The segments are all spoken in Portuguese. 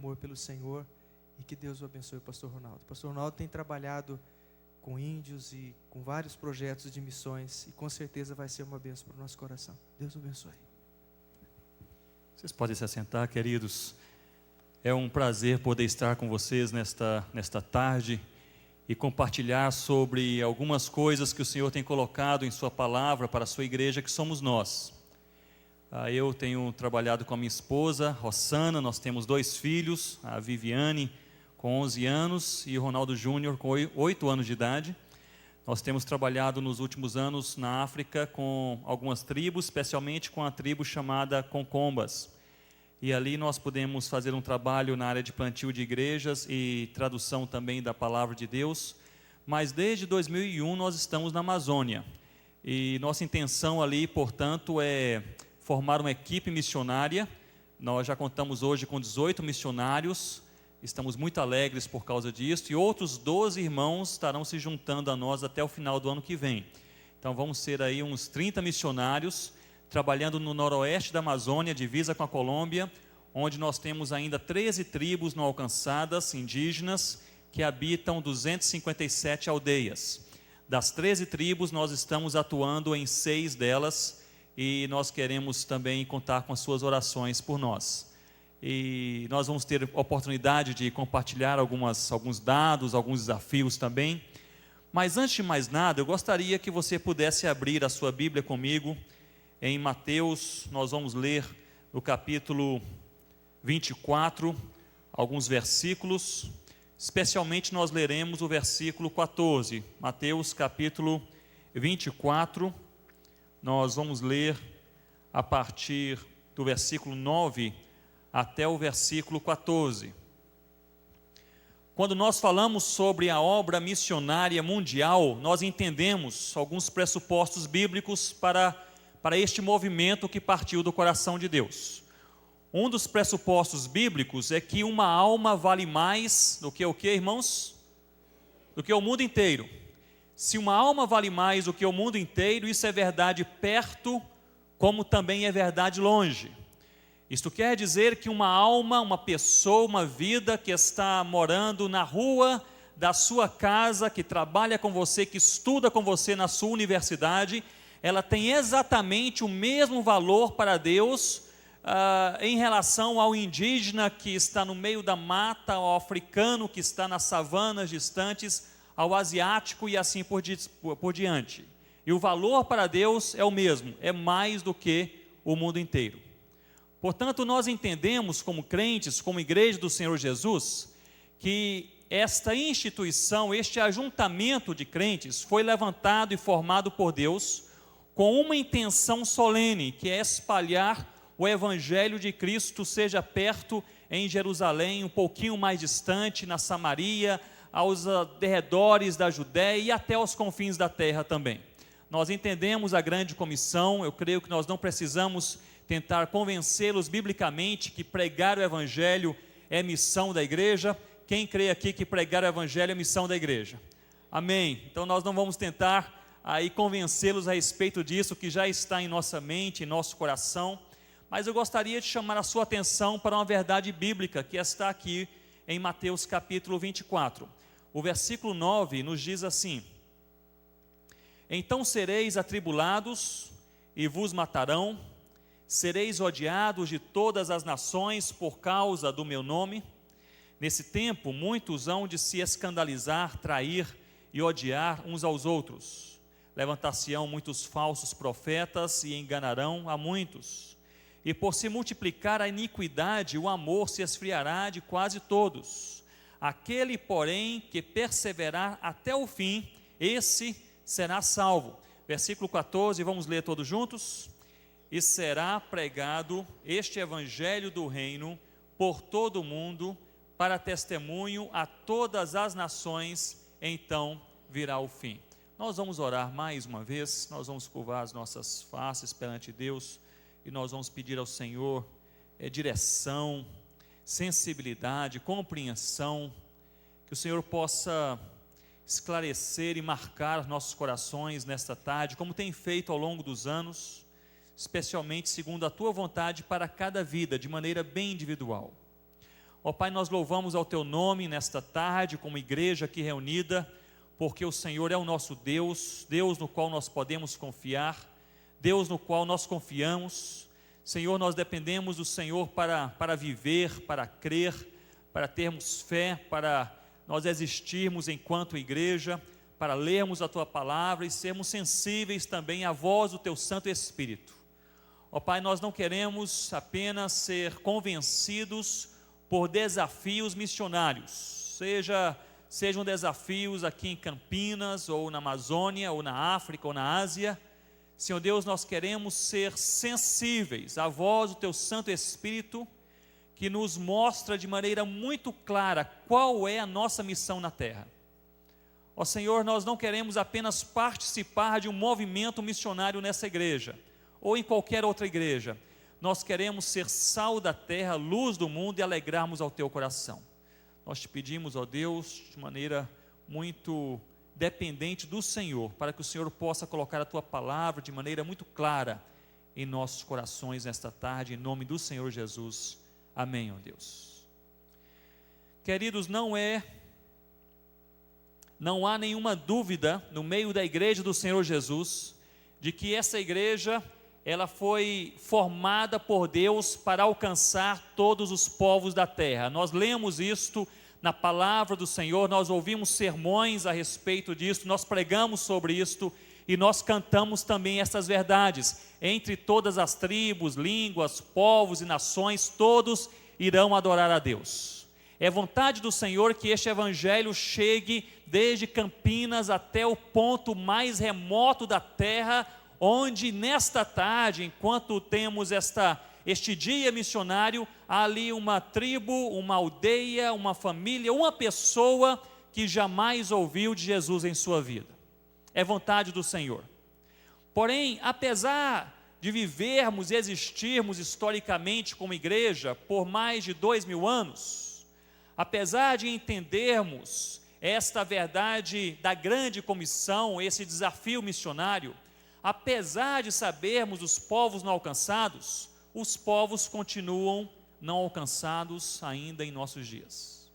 amor pelo Senhor, e que Deus o abençoe, o pastor Ronaldo. O pastor Ronaldo tem trabalhado com índios e com vários projetos de missões, e com certeza vai ser uma bênção para o nosso coração. Deus o abençoe. Vocês podem se assentar, queridos. É um prazer poder estar com vocês nesta tarde e compartilhar sobre algumas coisas que o Senhor tem colocado em sua palavra para a sua igreja, que somos nós. Eu tenho trabalhado com a minha esposa, Rossana. Nós temos 2 filhos, a Viviane com 11 anos e o Ronaldo Júnior com 8 anos de idade. Nós temos trabalhado nos últimos anos na África com algumas tribos, especialmente com a tribo chamada Concombas. E ali nós podemos fazer um trabalho na área de plantio de igrejas e tradução também da palavra de Deus. Mas desde 2001 nós estamos na Amazônia. E nossa intenção ali, portanto, é formar uma equipe missionária. Nós já contamos hoje com 18 missionários. Estamos muito alegres por causa disso, e outros 12 irmãos estarão se juntando a nós até o final do ano que vem. Então vamos ser aí uns 30 missionários, trabalhando no noroeste da Amazônia, divisa com a Colômbia, onde nós temos ainda 13 tribos não alcançadas, indígenas, que habitam 257 aldeias. Das 13 tribos, nós estamos atuando em 6 delas, e nós queremos também contar com as suas orações por nós. E nós vamos ter oportunidade de compartilhar alguns dados, alguns desafios também. Mas antes de mais nada, eu gostaria que você pudesse abrir a sua Bíblia comigo em Mateus. Nós vamos ler no capítulo 24, alguns versículos. Especialmente nós leremos o versículo 14. Mateus capítulo 24, nós vamos ler a partir do versículo 9 até o versículo 14. Quando nós falamos sobre a obra missionária mundial, nós entendemos alguns pressupostos bíblicos para este movimento que partiu do coração de Deus. Um dos pressupostos bíblicos é que uma alma vale mais do que o que, irmãos? Do que o mundo inteiro. Se uma alma vale mais do que o mundo inteiro, isso é verdade perto, como também é verdade longe. Isto quer dizer que uma alma, uma pessoa, uma vida que está morando na rua da sua casa, que trabalha com você, que estuda com você na sua universidade, ela tem exatamente o mesmo valor para Deus em relação ao indígena que está no meio da mata, ao africano que está nas savanas distantes, ao asiático e assim por diante. E o valor para Deus é o mesmo, é mais do que o mundo inteiro. Portanto, nós entendemos como crentes, como igreja do Senhor Jesus, que esta instituição, este ajuntamento de crentes foi levantado e formado por Deus com uma intenção solene, que é espalhar o Evangelho de Cristo, seja perto em Jerusalém, um pouquinho mais distante, na Samaria, aos arredores da Judéia e até aos confins da terra também. Nós entendemos a grande comissão. Eu creio que nós não precisamos tentar convencê-los biblicamente que pregar o Evangelho é missão da igreja. Quem crê aqui que pregar o Evangelho é missão da igreja? Amém. Então nós não vamos tentar aí convencê-los a respeito disso, que já está em nossa mente, em nosso coração. Mas eu gostaria de chamar a sua atenção para uma verdade bíblica que está aqui em Mateus capítulo 24. O versículo 9 nos diz assim: então sereis atribulados e vos matarão, sereis odiados de todas as nações por causa do meu nome. Nesse tempo, muitos hão de se escandalizar, trair e odiar uns aos outros. Levantar-se-ão muitos falsos profetas e enganarão a muitos. E por se multiplicar a iniquidade, o amor se esfriará de quase todos. Aquele, porém, que perseverar até o fim, esse será salvo. Versículo 14, vamos ler todos juntos? E será pregado este evangelho do reino por todo o mundo, para testemunho a todas as nações, então virá o fim. Nós vamos orar mais uma vez, nós vamos curvar as nossas faces perante Deus, e nós vamos pedir ao Senhor direção, sensibilidade, compreensão, que o Senhor possa esclarecer e marcar nossos corações nesta tarde, como tem feito ao longo dos anos, especialmente segundo a Tua vontade para cada vida, de maneira bem individual. Ó Pai, nós louvamos ao Teu nome nesta tarde, como igreja aqui reunida, porque o Senhor é o nosso Deus, Deus no qual nós podemos confiar, Deus no qual nós confiamos. Senhor, nós dependemos do Senhor para viver, para crer, para termos fé, para nós existirmos enquanto igreja, para lermos a Tua palavra e sermos sensíveis também à voz do Teu Santo Espírito. Ó Pai, nós não queremos apenas ser convencidos por desafios missionários, sejam desafios aqui em Campinas, ou na Amazônia, ou na África, ou na Ásia. Senhor Deus, nós queremos ser sensíveis à voz do Teu Santo Espírito, que nos mostra de maneira muito clara qual é a nossa missão na terra. Ó Senhor, nós não queremos apenas participar de um movimento missionário nessa igreja, ou em qualquer outra igreja. Nós queremos ser sal da terra, luz do mundo e alegrarmos ao Teu coração. Nós Te pedimos, ó Deus, de maneira muito dependente do Senhor, para que o Senhor possa colocar a Tua palavra de maneira muito clara em nossos corações nesta tarde, em nome do Senhor Jesus. Amém, ó Deus. Queridos, não há nenhuma dúvida no meio da igreja do Senhor Jesus, de que essa igreja, ela foi formada por Deus para alcançar todos os povos da terra. Nós lemos isto na palavra do Senhor, nós ouvimos sermões a respeito disto, nós pregamos sobre isto e nós cantamos também essas verdades. Entre todas as tribos, línguas, povos e nações, todos irão adorar a Deus. É vontade do Senhor que este evangelho chegue desde Campinas até o ponto mais remoto da terra, onde nesta tarde, enquanto temos este dia missionário, há ali uma tribo, uma aldeia, uma família, uma pessoa que jamais ouviu de Jesus em sua vida. É vontade do Senhor. Porém, apesar de vivermos e existirmos historicamente como igreja por mais de 2000 anos, apesar de entendermos esta verdade da grande comissão, esse desafio missionário, apesar de sabermos os povos não alcançados, os povos continuam não alcançados ainda em nossos dias.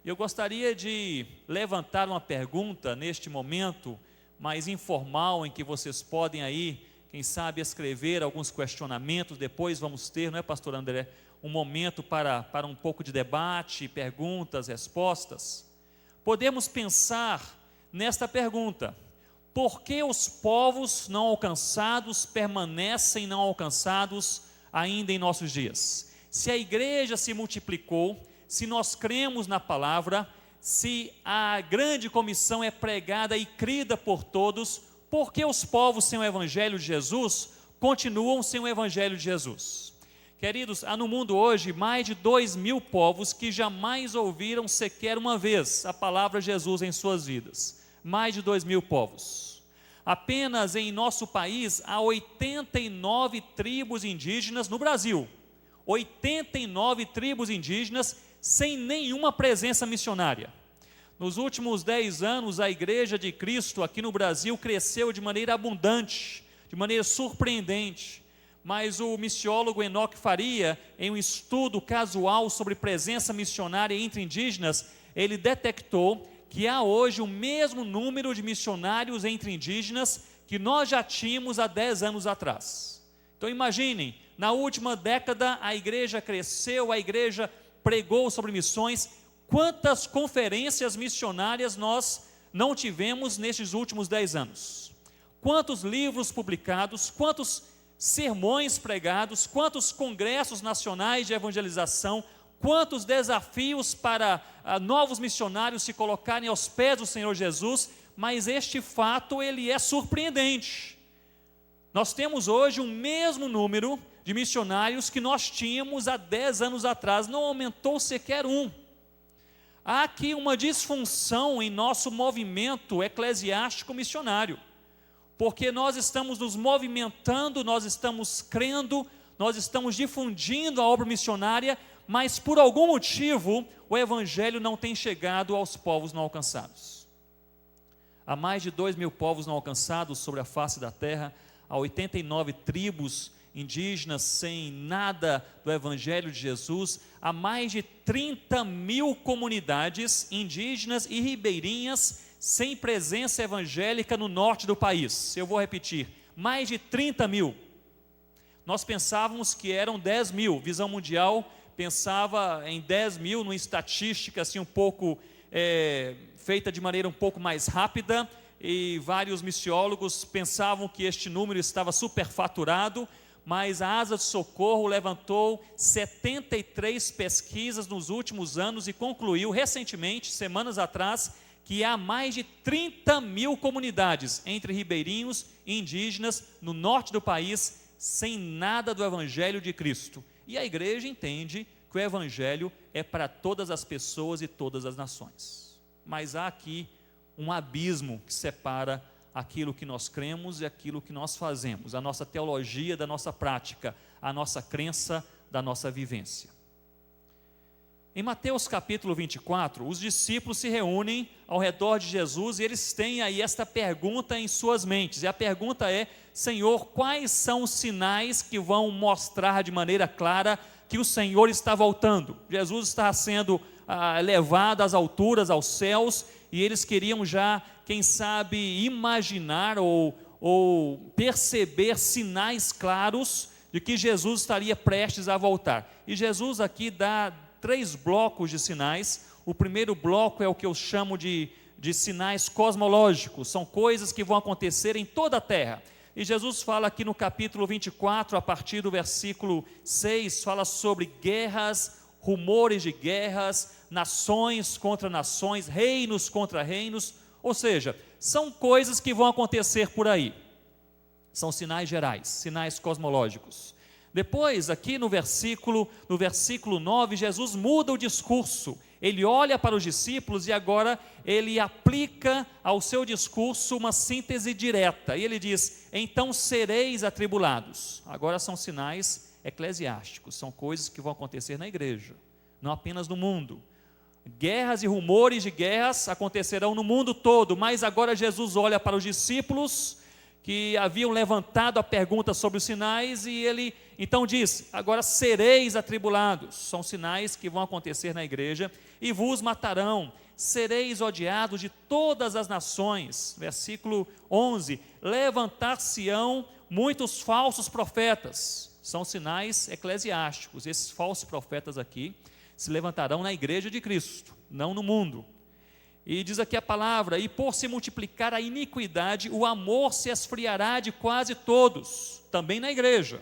Eu gostaria de levantar uma pergunta neste momento mais informal, em que vocês podem aí, quem sabe, escrever alguns questionamentos. Depois vamos ter, não é, pastor André, um momento para um pouco de debate, perguntas, respostas. Podemos pensar nesta pergunta: por que os povos não alcançados permanecem não alcançados ainda em nossos dias? Se a igreja se multiplicou, se nós cremos na palavra, se a grande comissão é pregada e crida por todos, por que os povos sem o evangelho de Jesus continuam sem o evangelho de Jesus? Queridos, há no mundo hoje mais de 2000 povos que jamais ouviram sequer uma vez a palavra Jesus em suas vidas. Mais de 2000 povos. Apenas em nosso país há 89 tribos indígenas no Brasil. 89 tribos indígenas sem nenhuma presença missionária. Nos últimos 10 anos, a Igreja de Cristo aqui no Brasil cresceu de maneira abundante, de maneira surpreendente. Mas o missiólogo Enoque Faria, em um estudo casual sobre presença missionária entre indígenas, ele detectou que há hoje o mesmo número de missionários entre indígenas que nós já tínhamos há 10 anos atrás. Então imaginem, na última década a igreja cresceu, a igreja pregou sobre missões. Quantas conferências missionárias nós não tivemos nesses últimos 10 anos? Quantos livros publicados, quantos sermões pregados, quantos congressos nacionais de evangelização, quantos desafios para novos missionários se colocarem aos pés do Senhor Jesus. Mas este fato, ele é surpreendente. Nós temos hoje o mesmo número de missionários que nós tínhamos há 10 anos atrás, não aumentou sequer um. Há aqui uma disfunção em nosso movimento eclesiástico missionário, porque nós estamos nos movimentando, nós estamos crendo, nós estamos difundindo a obra missionária, mas por algum motivo o evangelho não tem chegado aos povos não alcançados. Há mais de 2000 povos não alcançados sobre a face da terra, há 89 tribos indígenas, sem nada do Evangelho de Jesus, há mais de 30 mil comunidades indígenas e ribeirinhas sem presença evangélica no norte do país. Eu vou repetir, mais de 30 mil. Nós pensávamos que eram 10 mil, Visão Mundial pensava em 10 mil, numa estatística assim um pouco feita de maneira um pouco mais rápida, e vários missiólogos pensavam que este número estava superfaturado, mas a Asa de Socorro levantou 73 pesquisas nos últimos anos e concluiu recentemente, semanas atrás, que há mais de 30 mil comunidades entre ribeirinhos e indígenas no norte do país, sem nada do Evangelho de Cristo. E a igreja entende que o Evangelho é para todas as pessoas e todas as nações. Mas há aqui um abismo que separa aquilo que nós cremos e aquilo que nós fazemos, a nossa teologia da nossa prática, a nossa crença da nossa vivência. Em Mateus capítulo 24, os discípulos se reúnem ao redor de Jesus e eles têm aí esta pergunta em suas mentes, e a pergunta é: Senhor, quais são os sinais que vão mostrar de maneira clara que o Senhor está voltando? Jesus está sendo levado às alturas, aos céus, e eles queriam já, quem sabe, imaginar ou perceber sinais claros de que Jesus estaria prestes a voltar. E Jesus aqui dá 3 blocos de sinais. O primeiro bloco é o que eu chamo de sinais cosmológicos, são coisas que vão acontecer em toda a terra. E Jesus fala aqui no capítulo 24, a partir do versículo 6, fala sobre guerras, rumores de guerras, nações contra nações, reinos contra reinos, ou seja, são coisas que vão acontecer por aí. São sinais gerais, sinais cosmológicos. Depois, aqui no versículo 9, Jesus muda o discurso. Ele olha para os discípulos e agora ele aplica ao seu discurso uma síntese direta. E ele diz: então sereis atribulados. Agora são sinais eclesiásticos, são coisas que vão acontecer na igreja, não apenas no mundo. Guerras e rumores de guerras acontecerão no mundo todo, mas agora Jesus olha para os discípulos que haviam levantado a pergunta sobre os sinais, e ele então diz: agora sereis atribulados. São sinais que vão acontecer na igreja. E vos matarão, sereis odiados de todas as nações. Versículo 11: levantar-se-ão muitos falsos profetas. São sinais eclesiásticos. Esses falsos profetas aqui se levantarão na igreja de Cristo, não no mundo. E diz aqui a palavra: e por se multiplicar a iniquidade, o amor se esfriará de quase todos, também na igreja.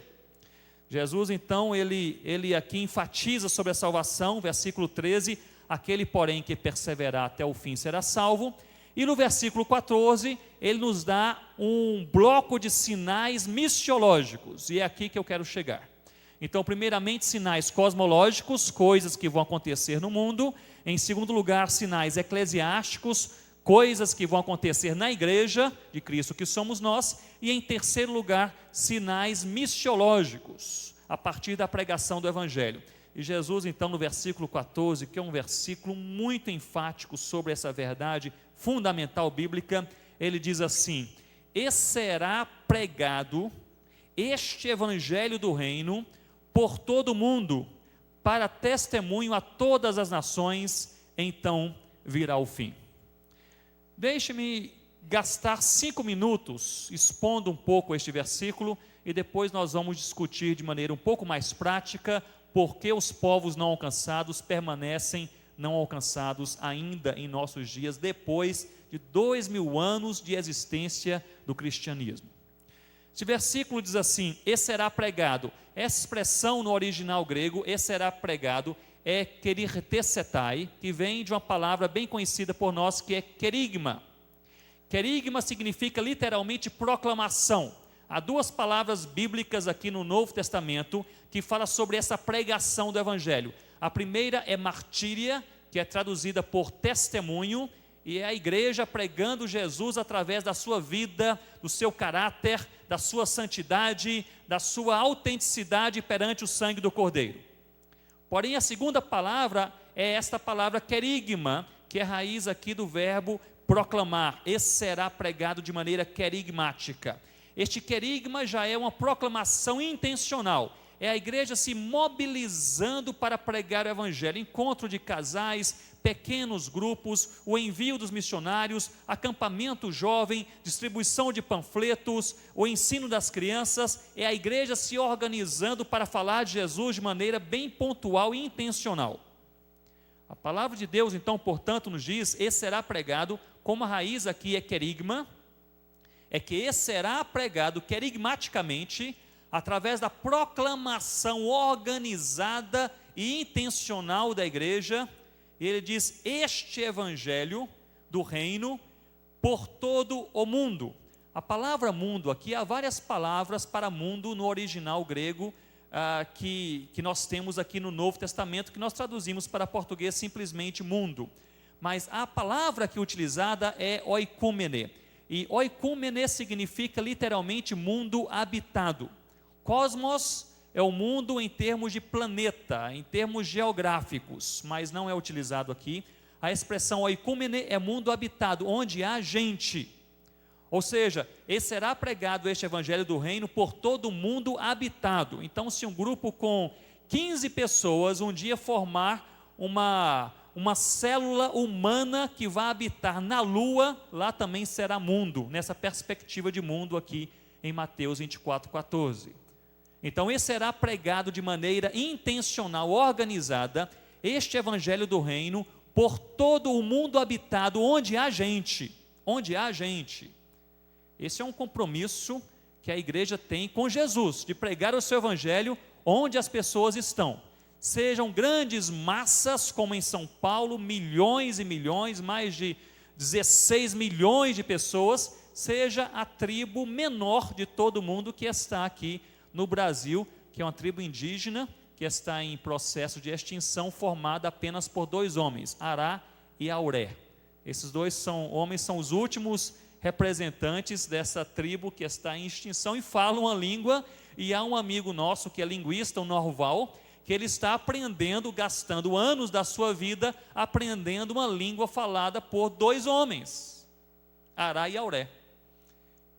Jesus então, ele aqui enfatiza sobre a salvação, versículo 13, aquele porém que perseverar até o fim será salvo. E no versículo 14, ele nos dá um bloco de sinais missiológicos, e é aqui que eu quero chegar. Então, primeiramente, sinais cosmológicos, coisas que vão acontecer no mundo. Em segundo lugar, sinais eclesiásticos, coisas que vão acontecer na igreja de Cristo, que somos nós. E em terceiro lugar, sinais missiológicos, a partir da pregação do Evangelho. E Jesus, então, no versículo 14, que é um versículo muito enfático sobre essa verdade fundamental bíblica, ele diz assim: e será pregado este Evangelho do reino por todo o mundo, para testemunho a todas as nações, então virá o fim. Deixe-me gastar 5 minutos expondo um pouco este versículo, e depois nós vamos discutir de maneira um pouco mais prática por que os povos não alcançados permanecem não alcançados ainda em nossos dias, depois de 2000 anos de existência do cristianismo. Esse versículo diz assim: e será pregado. Essa expressão no original grego, e será pregado, é kerirtesetai, que vem de uma palavra bem conhecida por nós, que é querigma. Querigma significa literalmente proclamação. Há 2 palavras bíblicas aqui no Novo Testamento que falam sobre essa pregação do Evangelho. A primeira é martíria, que é traduzida por testemunho, e é a igreja pregando Jesus através da sua vida, do seu caráter, da sua santidade, da sua autenticidade perante o sangue do Cordeiro. Porém, a segunda palavra é esta palavra querigma, que é a raiz aqui do verbo proclamar. Esse será pregado de maneira querigmática. Este querigma já é uma proclamação intencional. É a igreja se mobilizando para pregar o evangelho. Encontro de casais, pequenos grupos, o envio dos missionários, acampamento jovem, distribuição de panfletos, o ensino das crianças. É a igreja se organizando para falar de Jesus de maneira bem pontual e intencional. A palavra de Deus, então, portanto, nos diz: esse será pregado, como a raiz aqui é querigma, é que esse será pregado querigmaticamente, através da proclamação organizada e intencional da igreja. Ele diz: este evangelho do reino por todo o mundo. A palavra mundo aqui, há várias palavras para mundo no original grego, que nós temos aqui no Novo Testamento, que nós traduzimos para português simplesmente mundo. Mas a palavra aqui utilizada é oikúmene. E oikúmene significa literalmente mundo habitado. Cosmos é o mundo em termos de planeta, em termos geográficos, mas não é utilizado aqui. A expressão oikúmene é mundo habitado, onde há gente. Ou seja, será pregado este evangelho do reino por todo o mundo habitado. Então, se um grupo com 15 pessoas um dia formar uma célula humana que vai habitar na lua, lá também será mundo, nessa perspectiva de mundo aqui em Mateus 24:14. Então, esse será pregado de maneira intencional, organizada, este evangelho do reino, por todo o mundo habitado, onde há gente. Onde há gente. Esse é um compromisso que a igreja tem com Jesus, de pregar o seu evangelho onde as pessoas estão. Sejam grandes massas, como em São Paulo, milhões e milhões, mais de 16 milhões de pessoas, seja a tribo menor de todo mundo que está aqui no Brasil, que é uma tribo indígena, que está em processo de extinção, formada apenas por 2 homens, Ará e Auré. Esses 2 homens são os últimos representantes dessa tribo que está em extinção e falam a língua, e há um amigo nosso que é linguista, o Norval, que ele está aprendendo, gastando anos da sua vida, aprendendo uma língua falada por 2 homens, Ará e Auré,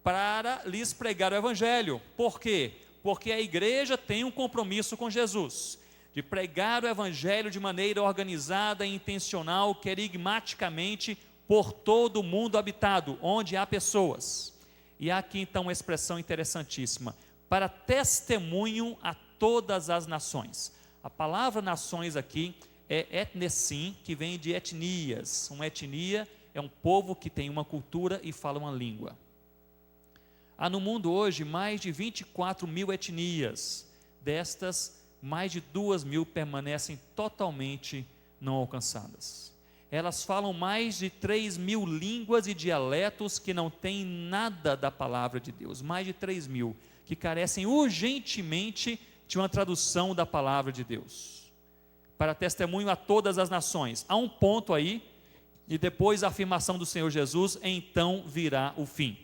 para lhes pregar o evangelho. Por quê? Porque a igreja tem um compromisso com Jesus, de pregar o evangelho de maneira organizada e intencional, querigmaticamente, por todo o mundo habitado, onde há pessoas. E há aqui então uma expressão interessantíssima: para testemunho a todas as nações. A palavra nações aqui é etnesim, que vem de etnias. Uma etnia é um povo que tem uma cultura e fala uma língua. Há no mundo hoje mais de 24 mil etnias. Destas, mais de 2 mil permanecem totalmente não alcançadas. Elas falam mais de 3 mil línguas e dialetos que não têm nada da palavra de Deus. Mais de 3 mil, que carecem urgentemente de uma tradução da palavra de Deus. Para testemunho a todas as nações. Há um ponto aí, e depois a afirmação do Senhor Jesus: então virá o fim.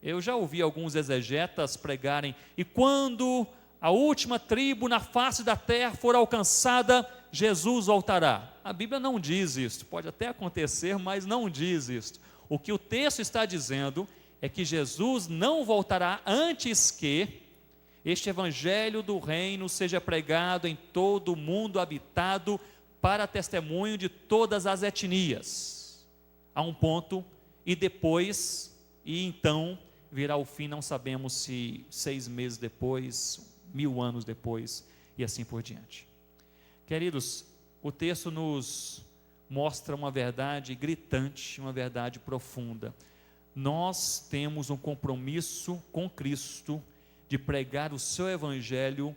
Eu já ouvi alguns exegetas pregarem: e quando a última tribo na face da terra for alcançada, Jesus voltará. A Bíblia não diz isto, pode até acontecer, mas não diz isto. O que o texto está dizendo é que Jesus não voltará antes que este evangelho do reino seja pregado em todo o mundo habitado, para testemunho de todas as etnias. Há um ponto, e depois, e então virá o fim. Não sabemos se 6 meses depois, 1000 anos depois, e assim por diante. Queridos, o texto nos mostra uma verdade gritante, uma verdade profunda. Nós temos um compromisso com Cristo de pregar o seu evangelho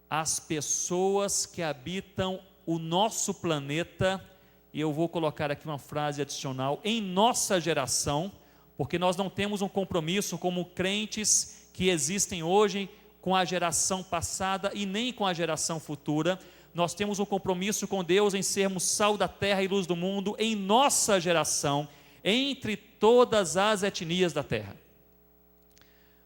às pessoas que habitam o nosso planeta, e eu vou colocar aqui uma frase adicional: em nossa geração, porque nós não temos um compromisso como crentes que existem hoje com a geração passada e nem com a geração futura. Nós temos um compromisso com Deus em sermos sal da terra e luz do mundo em nossa geração, entre todas as etnias da terra.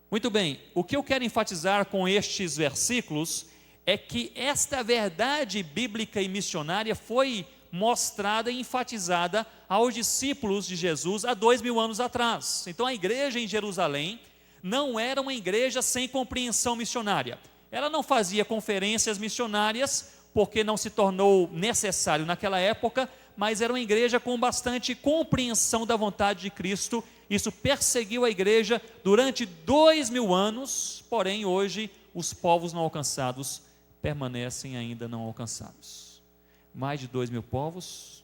Muito bem, o que eu quero enfatizar com estes versículos é que esta verdade bíblica e missionária foi mostrada e enfatizada aos discípulos de Jesus há 2000 anos atrás. Então a igreja em Jerusalém não era uma igreja sem compreensão missionária. Ela não fazia conferências missionárias, porque não se tornou necessário naquela época, mas era uma igreja com bastante compreensão da vontade de Cristo. Isso perseguiu a igreja durante 2000 anos, porém hoje os povos não alcançados permanecem ainda não alcançados. Mais de 2000 povos,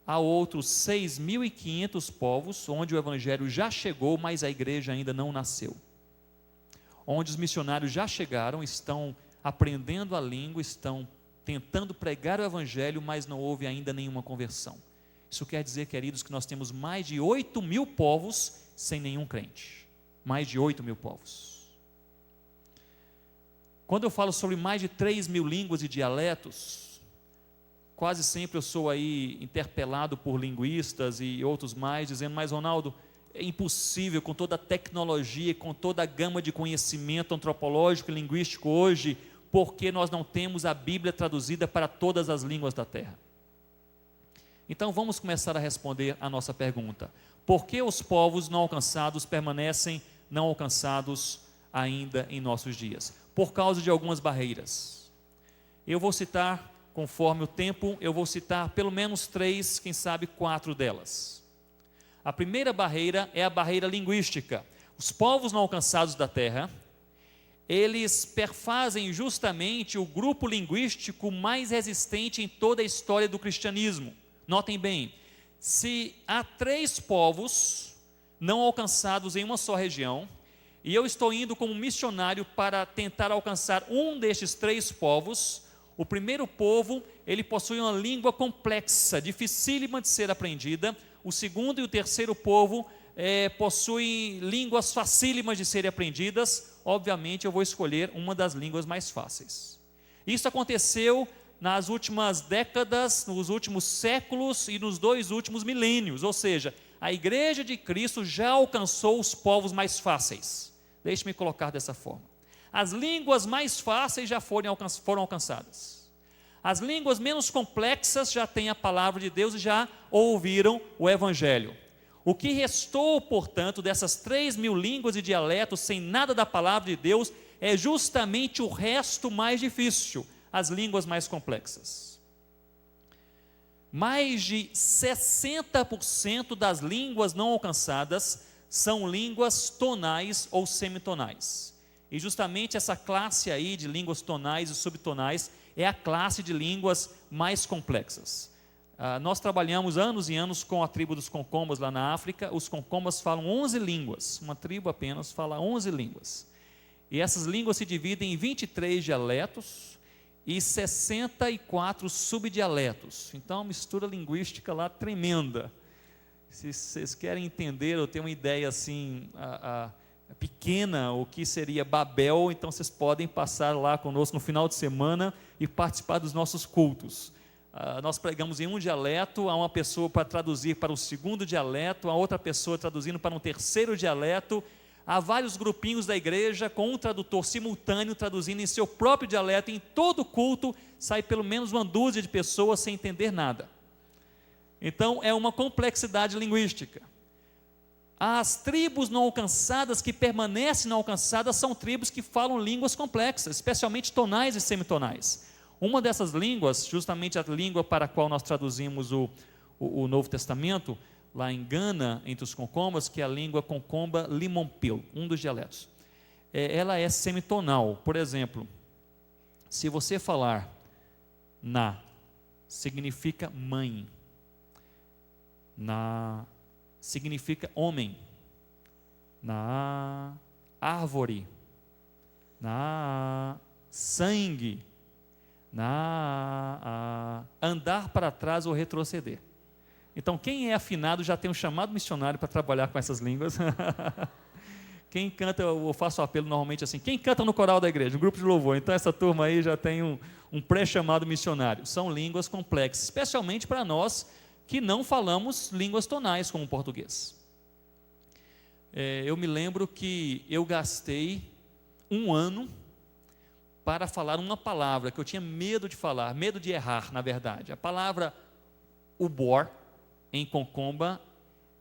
há outros 6.500 povos, onde o evangelho já chegou, mas a igreja ainda não nasceu. Onde os missionários já chegaram, estão aprendendo a língua, estão tentando pregar o evangelho, mas não houve ainda nenhuma conversão. Isso quer dizer, queridos, que nós temos mais de 8.000 povos sem nenhum crente. Mais de 8.000 povos. Quando eu falo sobre mais de 3.000 línguas e dialetos, quase sempre eu sou aí interpelado por linguistas e outros mais, dizendo, mas Ronaldo, é impossível com toda a tecnologia, com toda a gama de conhecimento antropológico e linguístico hoje, porque nós não temos a Bíblia traduzida para todas as línguas da terra. Então vamos começar a responder a nossa pergunta. Por que os povos não alcançados permanecem não alcançados ainda em nossos dias? Por causa de algumas barreiras. Eu vou citar, conforme o tempo, eu vou citar pelo menos 3, quem sabe 4 delas. A primeira barreira é a barreira linguística. Os povos não alcançados da terra, eles perfazem justamente o grupo linguístico mais resistente em toda a história do cristianismo. Notem bem, se há 3 povos não alcançados em uma só região, e eu estou indo como missionário para tentar alcançar um destes 3 povos, o primeiro povo, ele possui uma língua complexa, dificílima de ser aprendida. O segundo e o terceiro povo possuem línguas facílimas de serem aprendidas. Obviamente eu vou escolher uma das línguas mais fáceis. Isso aconteceu nas últimas décadas, nos últimos séculos e nos 2 últimos milênios, ou seja, a igreja de Cristo já alcançou os povos mais fáceis. Deixe-me colocar dessa forma. As línguas mais fáceis já foram alcançadas. As línguas menos complexas já têm a palavra de Deus e já ouviram o evangelho. O que restou, portanto, dessas 3.000 línguas e dialetos sem nada da palavra de Deus é justamente o resto mais difícil, as línguas mais complexas. Mais de 60% das línguas não alcançadas são línguas tonais ou semitonais. E justamente essa classe aí de línguas tonais e subtonais é a classe de línguas mais complexas. Nós trabalhamos anos e anos com a tribo dos Concombas lá na África. Os Concombas falam 11 línguas, uma tribo apenas fala 11 línguas. E essas línguas se dividem em 23 dialetos e 64 subdialetos. Então, uma mistura linguística lá tremenda. Se vocês querem entender, eu tenho uma ideia assim, pequena, o que seria Babel, então vocês podem passar lá conosco no final de semana e participar dos nossos cultos. Nós pregamos em um dialeto, há uma pessoa para traduzir para o segundo dialeto, há outra pessoa traduzindo para um terceiro dialeto, há vários grupinhos da igreja com um tradutor simultâneo traduzindo em seu próprio dialeto. Em todo culto sai pelo menos uma dúzia de pessoas sem entender nada. Então é uma complexidade linguística. As tribos não alcançadas que permanecem não alcançadas são tribos que falam línguas complexas, especialmente tonais e semitonais. Uma dessas línguas, justamente a língua para a qual nós traduzimos o Novo Testamento, lá em Gana, entre os Concombas, que é a língua Concomba Limompil, um dos dialetos. Ela é semitonal. Por exemplo, se você falar na, significa mãe. Na significa homem. Na árvore. Na sangue. Na andar para trás ou retroceder. Então, quem é afinado já tem um chamado missionário para trabalhar com essas línguas. Quem canta, eu faço o apelo normalmente assim, quem canta no coral da igreja, um grupo de louvor, então essa turma aí já tem um pré-chamado missionário. São línguas complexas, especialmente para nós que não falamos línguas tonais como o português. Eu me lembro que eu gastei 1 ano para falar uma palavra que eu tinha medo de falar, medo de errar, na verdade. A palavra ubor, em Concomba,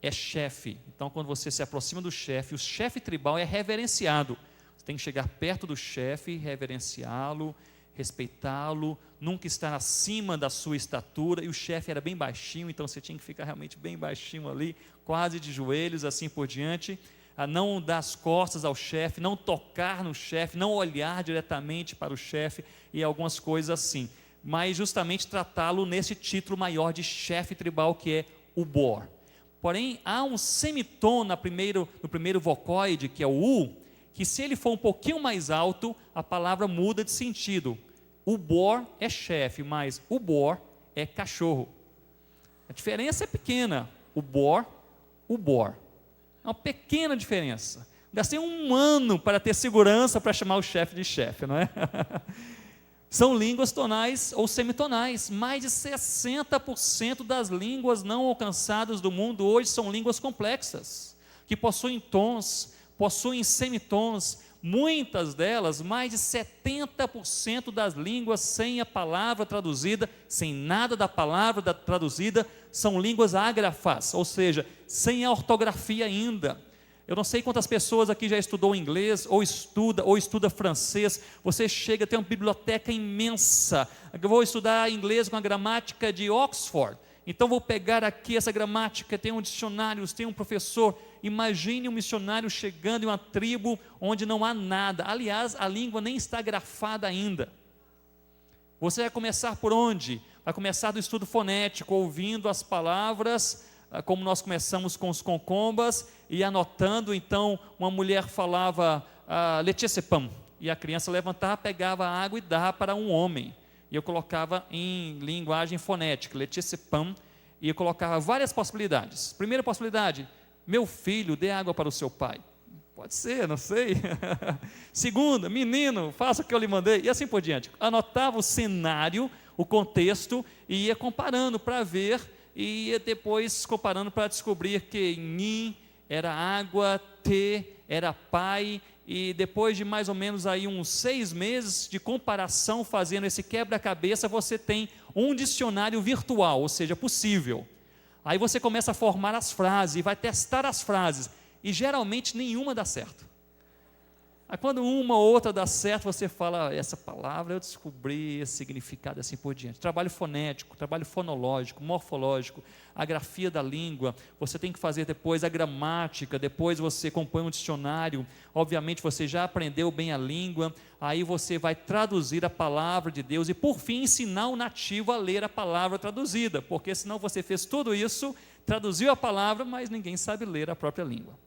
é chefe. Então, quando você se aproxima do chefe, o chefe tribal é reverenciado. Você tem que chegar perto do chefe, reverenciá-lo, respeitá-lo, nunca estar acima da sua estatura. E o chefe era bem baixinho, então você tinha que ficar realmente bem baixinho ali, quase de joelhos, assim por diante. A não dar as costas ao chefe, não tocar no chefe, não olhar diretamente para o chefe e algumas coisas assim. Mas justamente tratá-lo nesse título maior de chefe tribal, que é o bor. Porém, há um semitom no primeiro vocóide, que é o U, que se ele for um pouquinho mais alto, a palavra muda de sentido. O bor é chefe, mas o bor é cachorro. A diferença é pequena. O bor. É uma pequena diferença. Gastei um ano para ter segurança para chamar o chefe de chefe, não é? São línguas tonais ou semitonais. Mais de 60% das línguas não alcançadas do mundo hoje são línguas complexas, que possuem tons, possuem semitons. Muitas delas, mais de 70% das línguas sem a palavra traduzida, sem nada da palavra traduzida, são línguas ágrafas, ou seja, sem a ortografia ainda. Eu não sei quantas pessoas aqui já estudou inglês, ou estuda francês. Você chega a ter uma biblioteca imensa. Eu vou estudar inglês com a gramática de Oxford. Então vou pegar aqui essa gramática, tem um dicionário, tem um professor. Imagine um missionário chegando em uma tribo onde não há nada. Aliás, a língua nem está grafada ainda. Você vai começar por onde? Vai começar do estudo fonético, ouvindo as palavras, como nós começamos com os concombas, e anotando. Então uma mulher falava letecepam, e a criança levantava, pegava a água e dava para um homem, e eu colocava em linguagem fonética, letecepam, e eu colocava várias possibilidades. Primeira possibilidade: meu filho, dê água para o seu pai. Pode ser, não sei. Segunda: menino, faça o que eu lhe mandei, e assim por diante. Anotava o cenário, o contexto, e ia comparando para ver, e ia depois comparando para descobrir que Nhi era água, Te era pai, e depois de mais ou menos aí uns 6 meses de comparação, fazendo esse quebra-cabeça, você tem um dicionário virtual, ou seja, possível. Aí você começa a formar as frases, e vai testar as frases, e geralmente nenhuma dá certo. Aí quando uma ou outra dá certo, você fala: essa palavra eu descobri esse significado, assim por diante. Trabalho fonético, trabalho fonológico, morfológico, a grafia da língua. Você tem que fazer depois a gramática, depois você compõe um dicionário. Obviamente você já aprendeu bem a língua, aí você vai traduzir a palavra de Deus, e por fim ensinar o nativo a ler a palavra traduzida, porque senão você fez tudo isso, traduziu a palavra, mas ninguém sabe ler a própria língua.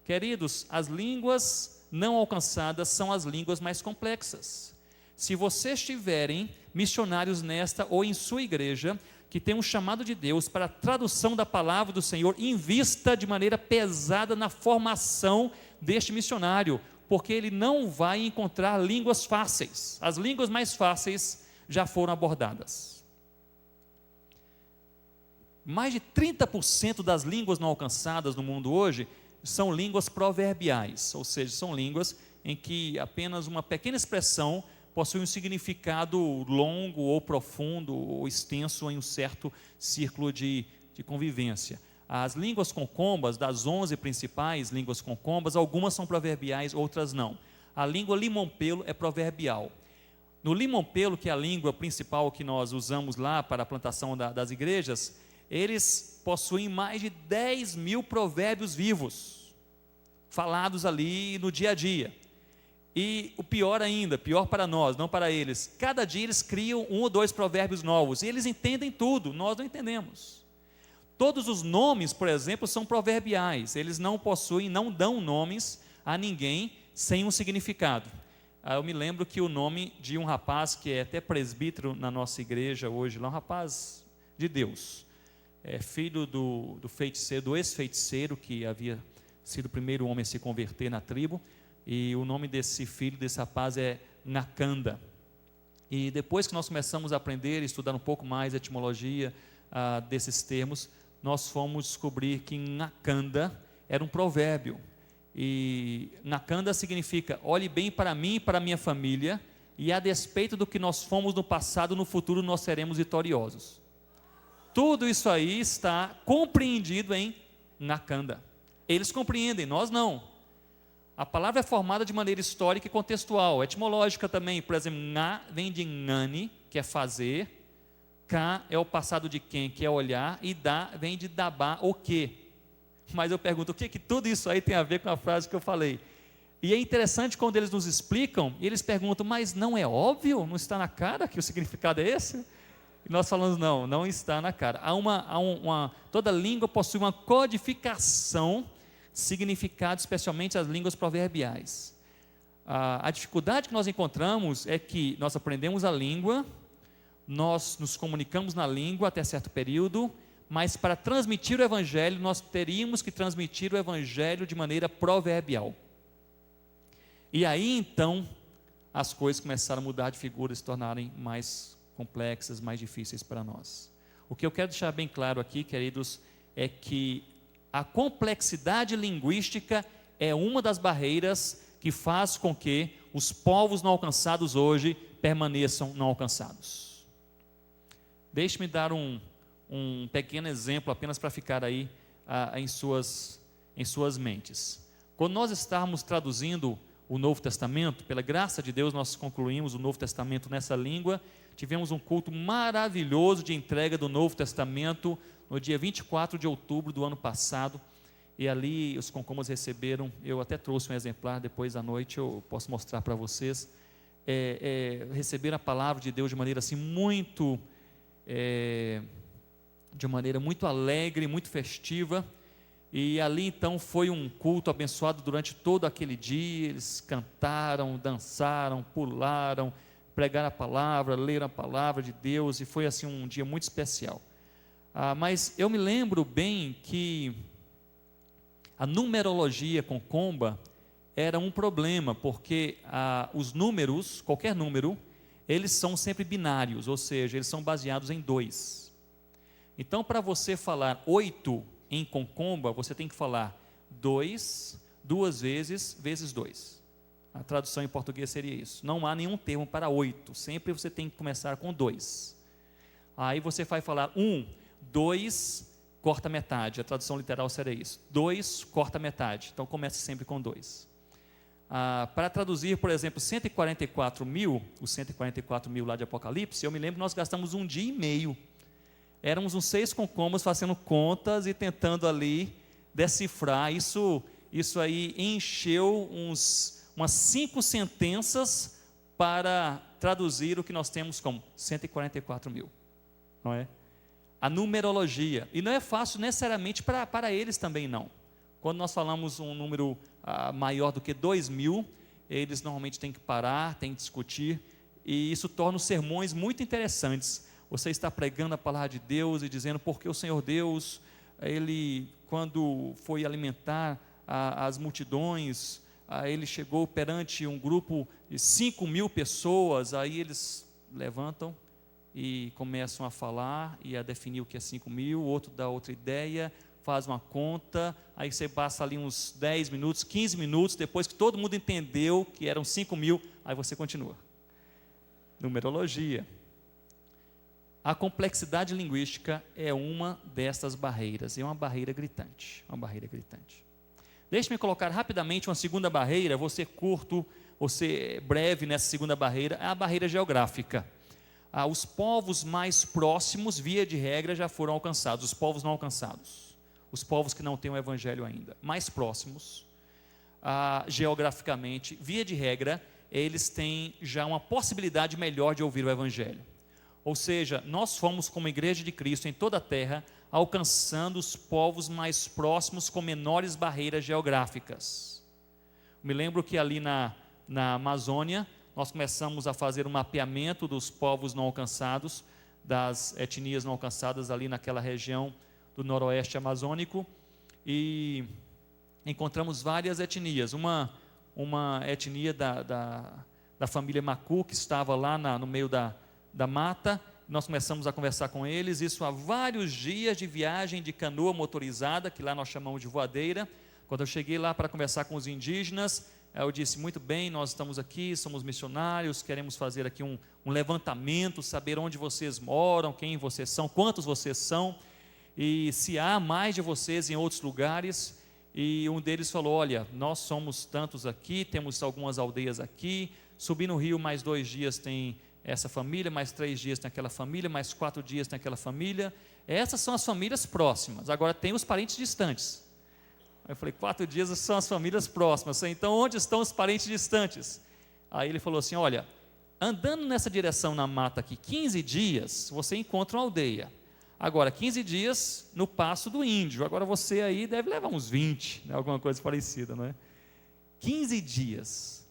Queridos, as línguas não alcançadas são as línguas mais complexas. Se vocês tiverem missionários nesta ou em sua igreja, que tem um chamado de Deus para a tradução da palavra do Senhor, invista de maneira pesada na formação deste missionário, porque ele não vai encontrar línguas fáceis. As línguas mais fáceis já foram abordadas. Mais de 30% das línguas não alcançadas no mundo hoje são línguas proverbiais, ou seja, são línguas em que apenas uma pequena expressão possui um significado longo ou profundo ou extenso em um certo círculo de convivência. As línguas concombas, das 11 principais línguas concombas, algumas são proverbiais, outras não. A língua limompelo é proverbial. No limompelo, que é a língua principal que nós usamos lá para a plantação das igrejas, eles possuem mais de 10 mil provérbios vivos, falados ali no dia a dia. E o pior ainda, pior para nós, não para eles, cada dia eles criam 1 ou 2 provérbios novos, e eles entendem tudo, nós não entendemos. Todos os nomes, por exemplo, são proverbiais, eles não possuem, não dão nomes a ninguém sem um significado. Eu me lembro que o nome de um rapaz que é até presbítero na nossa igreja hoje, lá um rapaz de Deus, é filho do feiticeiro, do ex-feiticeiro, que havia sido o primeiro homem a se converter na tribo, e o nome desse filho, desse rapaz, é Nakanda. E depois que nós começamos a aprender, estudar um pouco mais a etimologia desses termos, nós fomos descobrir que Nakanda era um provérbio, e Nakanda significa: olhe bem para mim e para a minha família, e a despeito do que nós fomos no passado, no futuro nós seremos vitoriosos. Tudo isso aí está compreendido em Nakanda. Eles compreendem, nós não. A palavra é formada de maneira histórica e contextual, etimológica também. Por exemplo, na vem de ngani, que é fazer, ka é o passado de quem, que é olhar, e da vem de dabá, o quê? Mas eu pergunto, o que tudo isso aí tem a ver com a frase que eu falei? E é interessante quando eles nos explicam, e eles perguntam, mas não é óbvio? Não está na cara que o significado é esse? E nós falamos, não está na cara. Toda língua possui uma codificação de significado, especialmente as línguas proverbiais. A dificuldade que nós encontramos é que nós aprendemos a língua, nós nos comunicamos na língua até certo período, mas para transmitir o evangelho, nós teríamos que transmitir o evangelho de maneira proverbial. E aí então, as coisas começaram a mudar de figura, se tornarem mais complexas, mais difíceis para nós. O que eu quero deixar bem claro aqui, queridos, é que a complexidade linguística é uma das barreiras que faz com que os povos não alcançados hoje permaneçam não alcançados. Deixe-me dar um pequeno exemplo apenas para ficar aí em suas mentes. Quando nós estávamos traduzindo o Novo Testamento, pela graça de Deus nós concluímos o Novo Testamento nessa língua, tivemos um culto maravilhoso de entrega do Novo Testamento no dia 24 de outubro do ano passado, e ali os Concomas receberam, eu até trouxe um exemplar, depois à noite eu posso mostrar para vocês, receberam a palavra de Deus de maneira assim muito, de maneira muito alegre, muito festiva, e ali então foi um culto abençoado durante todo aquele dia. Eles cantaram, dançaram, pularam, pregaram a palavra, leram a palavra de Deus, e foi assim um dia muito especial. Mas eu me lembro bem que a numerologia Concomba era um problema, porque os números, qualquer número, eles são sempre binários, ou seja, eles são baseados em 2. Então, para você falar 8 em Concomba, você tem que falar 2, 2 vezes 2. A tradução em português seria isso. Não há nenhum termo para 8, sempre você tem que começar com 2. Aí você vai falar 1, 2, corta metade. A tradução literal seria isso. 2, corta metade. Então comece sempre com 2. Para traduzir, por exemplo, 144 mil, os 144 mil lá de Apocalipse, eu me lembro que nós gastamos 1 dia e meio. Éramos uns 6 concombos fazendo contas e tentando ali decifrar. Isso aí encheu umas 5 sentenças para traduzir o que nós temos como 144 mil, não é? A numerologia, e não é fácil necessariamente para eles também não. Quando nós falamos um número maior do que 2.000, eles normalmente têm que parar, têm que discutir, e isso torna os sermões muito interessantes. Você está pregando a palavra de Deus e dizendo porque o Senhor Deus, Ele, quando foi alimentar as multidões, ele chegou perante um grupo de 5.000 pessoas, aí eles levantam e começam a falar e a definir o que é 5.000, o outro dá outra ideia, faz uma conta, aí você passa ali uns 10 minutos, 15 minutos, depois que todo mundo entendeu que eram 5.000, aí você continua. Numerologia. A complexidade linguística é uma dessas barreiras, é uma barreira gritante, Deixe-me colocar rapidamente uma segunda barreira, vou ser curto, vou ser breve nessa segunda barreira, é a barreira geográfica. Os povos mais próximos, via de regra, já foram alcançados, os povos não alcançados, os povos que não têm o evangelho ainda, mais próximos, geograficamente, via de regra, eles têm já uma possibilidade melhor de ouvir o evangelho. Ou seja, nós fomos como igreja de Cristo em toda a terra, alcançando os povos mais próximos com menores barreiras geográficas. Me lembro que ali na Amazônia, nós começamos a fazer um mapeamento dos povos não alcançados, das etnias não alcançadas ali naquela região do noroeste amazônico, e encontramos várias etnias. Uma etnia da família Macu, que estava lá no meio da mata. Nós começamos a conversar com eles, isso há vários dias de viagem de canoa motorizada, que lá nós chamamos de voadeira. Quando eu cheguei lá para conversar com os indígenas, eu disse, muito bem, nós estamos aqui, somos missionários, queremos fazer aqui um levantamento, saber onde vocês moram, quem vocês são, quantos vocês são. e se há mais de vocês em outros lugares. E um deles falou: olha, nós somos tantos aqui, temos algumas aldeias aqui, subir no rio mais 2 dias tem essa família, mais 3 dias tem aquela família, mais 4 dias tem aquela família. Essas são as famílias próximas. Agora tem os parentes distantes. Aí eu falei: 4 dias são as famílias próximas. Então onde estão os parentes distantes? Aí ele falou assim: olha, andando nessa direção na mata aqui, 15 dias, você encontra uma aldeia. Agora, 15 dias no Passo do Índio. Agora você aí deve levar uns 20, né, alguma coisa parecida, não é? 15 dias.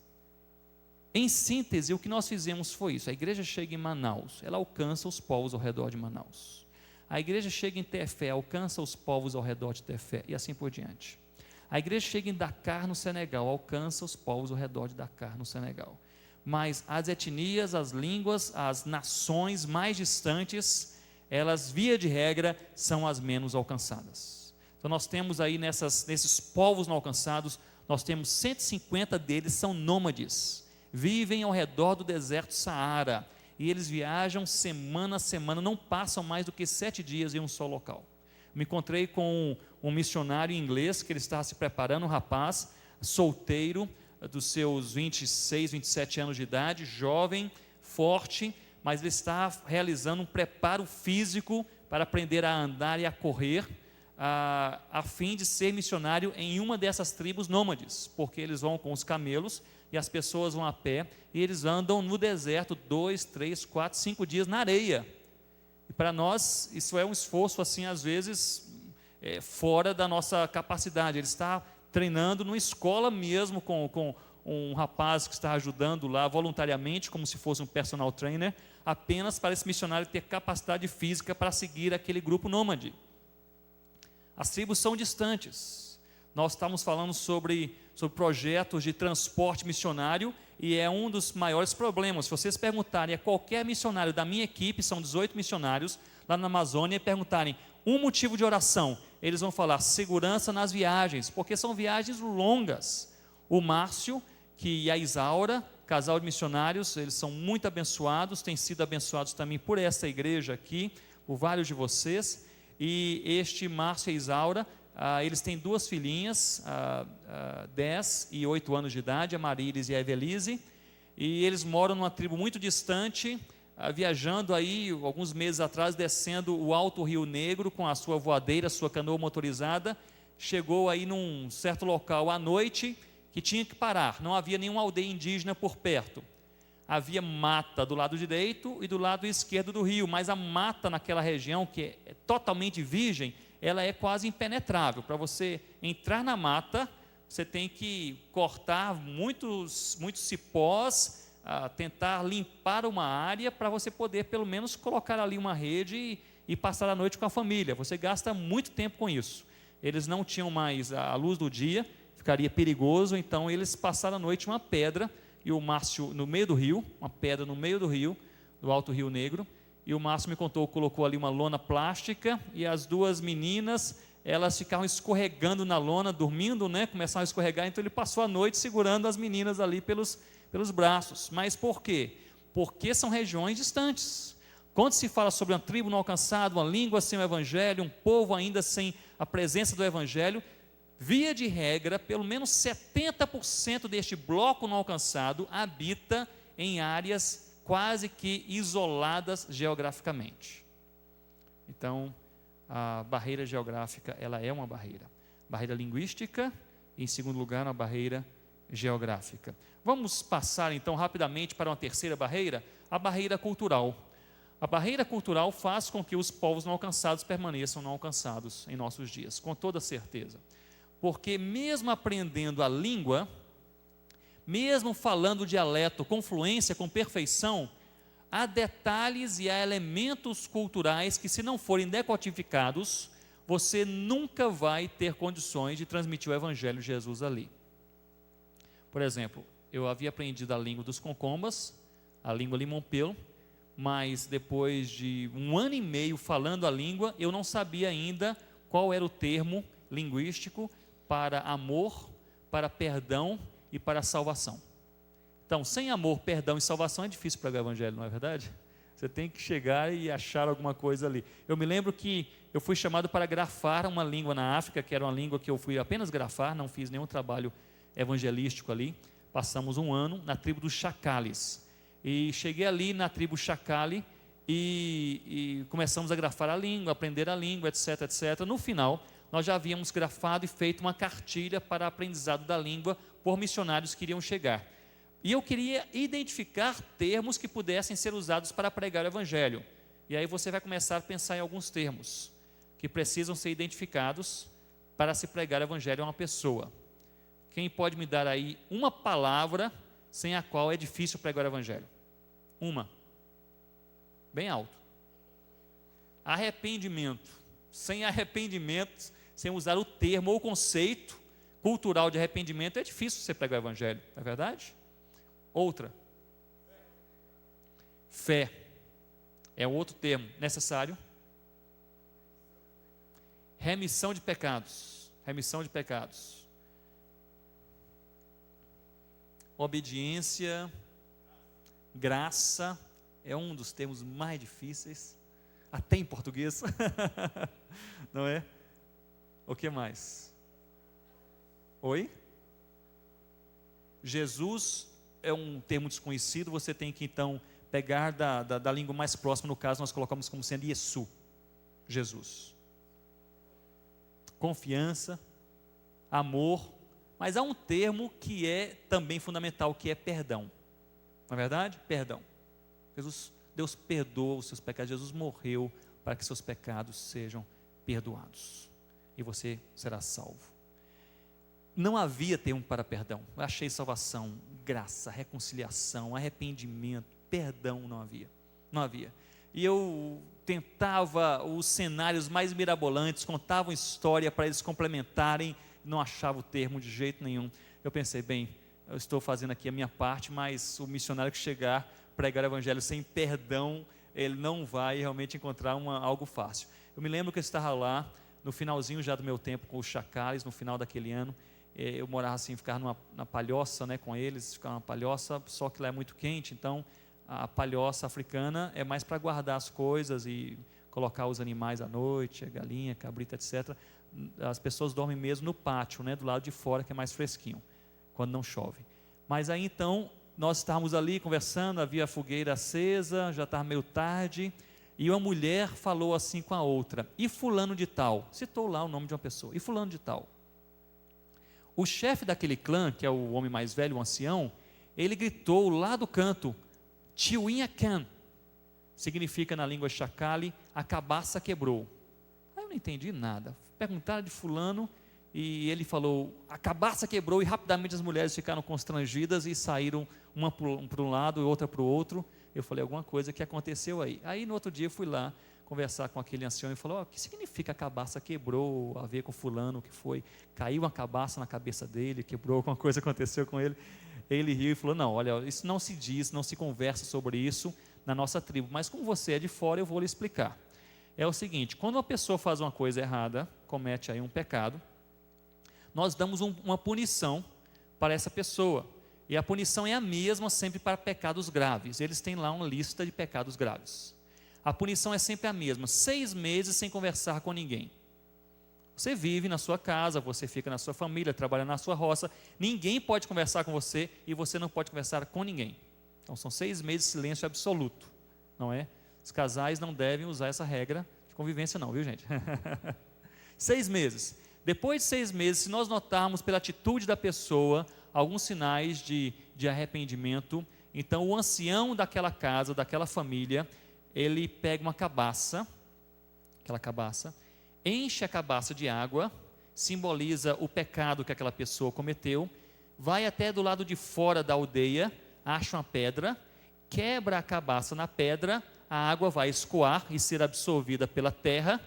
Em síntese, o que nós fizemos foi isso. A igreja chega em Manaus, ela alcança os povos ao redor de Manaus. A igreja chega em Tefé, alcança os povos ao redor de Tefé, e assim por diante. A igreja chega em Dakar, no Senegal, alcança os povos ao redor de Dakar, no Senegal. Mas as etnias, as línguas, as nações mais distantes, elas, via de regra, são as menos alcançadas. Então nós temos aí nesses povos não alcançados, nós temos 150 deles são nômades, vivem ao redor do deserto Saara, e eles viajam semana a semana, não passam mais do que 7 dias em um só local. Me encontrei com um missionário inglês, que ele estava se preparando, um rapaz, solteiro, dos seus 26, 27 anos de idade, jovem, forte, mas ele está realizando um preparo físico para aprender a andar e a correr, a fim de ser missionário em uma dessas tribos nômades, porque eles vão com os camelos, e as pessoas vão a pé, e eles andam no deserto 2, 3, 4, 5 dias na areia. E para nós, isso é um esforço, assim, às vezes, fora da nossa capacidade. Ele está treinando numa escola mesmo, com um rapaz que está ajudando lá voluntariamente, como se fosse um personal trainer, apenas para esse missionário ter capacidade física para seguir aquele grupo nômade. As tribos são distantes. Nós estamos falando sobre projetos de transporte missionário, e é um dos maiores problemas. Se vocês perguntarem a qualquer missionário da minha equipe, são 18 missionários lá na Amazônia, e perguntarem um motivo de oração, eles vão falar segurança nas viagens, porque são viagens longas. O Márcio e a Isaura, casal de missionários, eles são muito abençoados, têm sido abençoados também por essa igreja aqui, por vários de vocês. E este Márcio e a Isaura, eles têm 2 filhinhas, 10 e 8 anos de idade, a Marílis e a Evelise, e eles moram numa tribo muito distante, viajando aí, alguns meses atrás, descendo o Alto Rio Negro, com a sua voadeira, sua canoa motorizada, chegou aí num certo local à noite, que tinha que parar, não havia nenhuma aldeia indígena por perto, havia mata do lado direito e do lado esquerdo do rio, mas a mata naquela região, que é totalmente virgem, ela é quase impenetrável. Para você entrar na mata, você tem que cortar muitos cipós, tentar limpar uma área para você poder pelo menos colocar ali uma rede e passar a noite com a família. Você gasta muito tempo com isso. Eles não tinham mais a luz do dia, ficaria perigoso, então eles passaram a noite em uma pedra, e o Márcio no meio do rio, uma pedra no meio do rio, do Alto Rio Negro, e o Márcio me contou, colocou ali uma lona plástica, e as 2 meninas, elas ficavam escorregando na lona, dormindo, né? Começaram a escorregar, então ele passou a noite segurando as meninas ali pelos braços. Mas por quê? Porque são regiões distantes. Quando se fala sobre uma tribo não alcançada, uma língua sem o evangelho, um povo ainda sem a presença do evangelho, via de regra, pelo menos 70% deste bloco não alcançado habita em áreas quase que isoladas geograficamente. Então, a barreira geográfica, ela é uma barreira linguística, e em segundo lugar, uma barreira geográfica. Vamos passar então rapidamente para uma terceira barreira, a barreira cultural. A barreira cultural faz com que os povos não alcançados permaneçam não alcançados em nossos dias, com toda certeza. Porque mesmo aprendendo a língua, mesmo falando o dialeto com fluência, com perfeição, há detalhes e há elementos culturais que, se não forem decodificados, você nunca vai ter condições de transmitir o evangelho de Jesus ali. Por exemplo, eu havia aprendido a língua dos concombas, a língua limompelo, mas depois de 1 ano e meio falando a língua, eu não sabia ainda qual era o termo linguístico para amor, para perdão e para salvação. Então, sem amor, perdão e salvação é difícil pregar o evangelho, não é verdade? Você tem que chegar e achar alguma coisa ali. Eu me lembro que eu fui chamado para grafar uma língua na África, que era uma língua que eu fui apenas grafar, não fiz nenhum trabalho evangelístico ali. Passamos um ano na tribo dos Chacales. E cheguei ali na tribo Chacale e começamos a grafar a língua, aprender a língua, etc, etc. No final, nós já havíamos grafado e feito uma cartilha para aprendizado da língua por missionários que iriam chegar. E eu queria identificar termos que pudessem ser usados para pregar o evangelho. E aí você vai começar a pensar em alguns termos que precisam ser identificados para se pregar o evangelho a uma pessoa. Quem pode me dar aí uma palavra sem a qual é difícil pregar o evangelho? Uma. Bem alto. Arrependimento. Sem arrependimento, sem usar o termo ou o conceito cultural de arrependimento, é difícil você pregar o evangelho, não é verdade? Outra. Fé. É outro termo necessário. Remissão de pecados. Remissão de pecados. Obediência. Graça. É um dos termos mais difíceis. Até em português. Não é? O que mais? Oi? Jesus é um termo desconhecido, você tem que então pegar da língua mais próxima, no caso nós colocamos como sendo Yesu, Jesus. Confiança, amor, mas há um termo que é também fundamental, que é perdão. Não é verdade? Perdão. Deus perdoa os seus pecados, Jesus morreu para que seus pecados sejam perdoados e você será salvo. Não havia termo para perdão. Eu achei salvação, graça, reconciliação, arrependimento, perdão, não havia. Não havia. E eu tentava os cenários mais mirabolantes, contava uma história para eles complementarem, não achava o termo de jeito nenhum. Eu pensei, bem, eu estou fazendo aqui a minha parte, mas o missionário que chegar, pregar o evangelho sem perdão, ele não vai realmente encontrar algo fácil. Eu me lembro que eu estava lá, no finalzinho já do meu tempo com os Chacales, no final daquele ano, eu morava assim, ficava na palhoça, né, com eles, ficava na palhoça, só que lá é muito quente, então a palhoça africana é mais para guardar as coisas e colocar os animais à noite, a galinha, cabrita, etc. As pessoas dormem mesmo no pátio, né, do lado de fora, que é mais fresquinho, quando não chove. Mas aí então, nós estávamos ali conversando, havia a fogueira acesa, já estava meio tarde, e uma mulher falou assim com a outra, e fulano de tal, citou lá o nome de uma pessoa, e fulano de tal. O chefe daquele clã, que é o homem mais velho, o ancião, ele gritou lá do canto, Tiuinha Can, significa na língua Chacale, a cabaça quebrou. Aí eu não entendi nada, perguntaram de fulano, e ele falou, a cabaça quebrou, e rapidamente as mulheres ficaram constrangidas e saíram uma para um lado e outra para o outro. Eu falei, alguma coisa que aconteceu aí. Aí no outro dia eu fui lá conversar com aquele ancião e falou, o que significa a cabaça quebrou, a ver com fulano, o que foi? Caiu uma cabaça na cabeça dele, quebrou, alguma coisa aconteceu com ele. Ele riu e falou, não, olha, isso não se diz, não se conversa sobre isso na nossa tribo, mas como você é de fora, eu vou lhe explicar. É o seguinte, quando uma pessoa faz uma coisa errada, comete aí um pecado, nós damos uma punição para essa pessoa, e a punição é a mesma sempre para pecados graves. Eles têm lá uma lista de pecados graves. A punição é sempre a mesma, 6 meses sem conversar com ninguém. Você vive na sua casa, você fica na sua família, trabalha na sua roça, ninguém pode conversar com você e você não pode conversar com ninguém. Então são 6 meses de silêncio absoluto, não é? Os casais não devem usar essa regra de convivência não, viu gente? 6 meses. Depois de 6 meses, se nós notarmos pela atitude da pessoa alguns sinais de arrependimento, então o ancião daquela casa, daquela família, ele pega uma cabaça, aquela cabaça, enche a cabaça de água, simboliza o pecado que aquela pessoa cometeu, vai até do lado de fora da aldeia, acha uma pedra, quebra a cabaça na pedra, a água vai escoar e ser absorvida pela terra.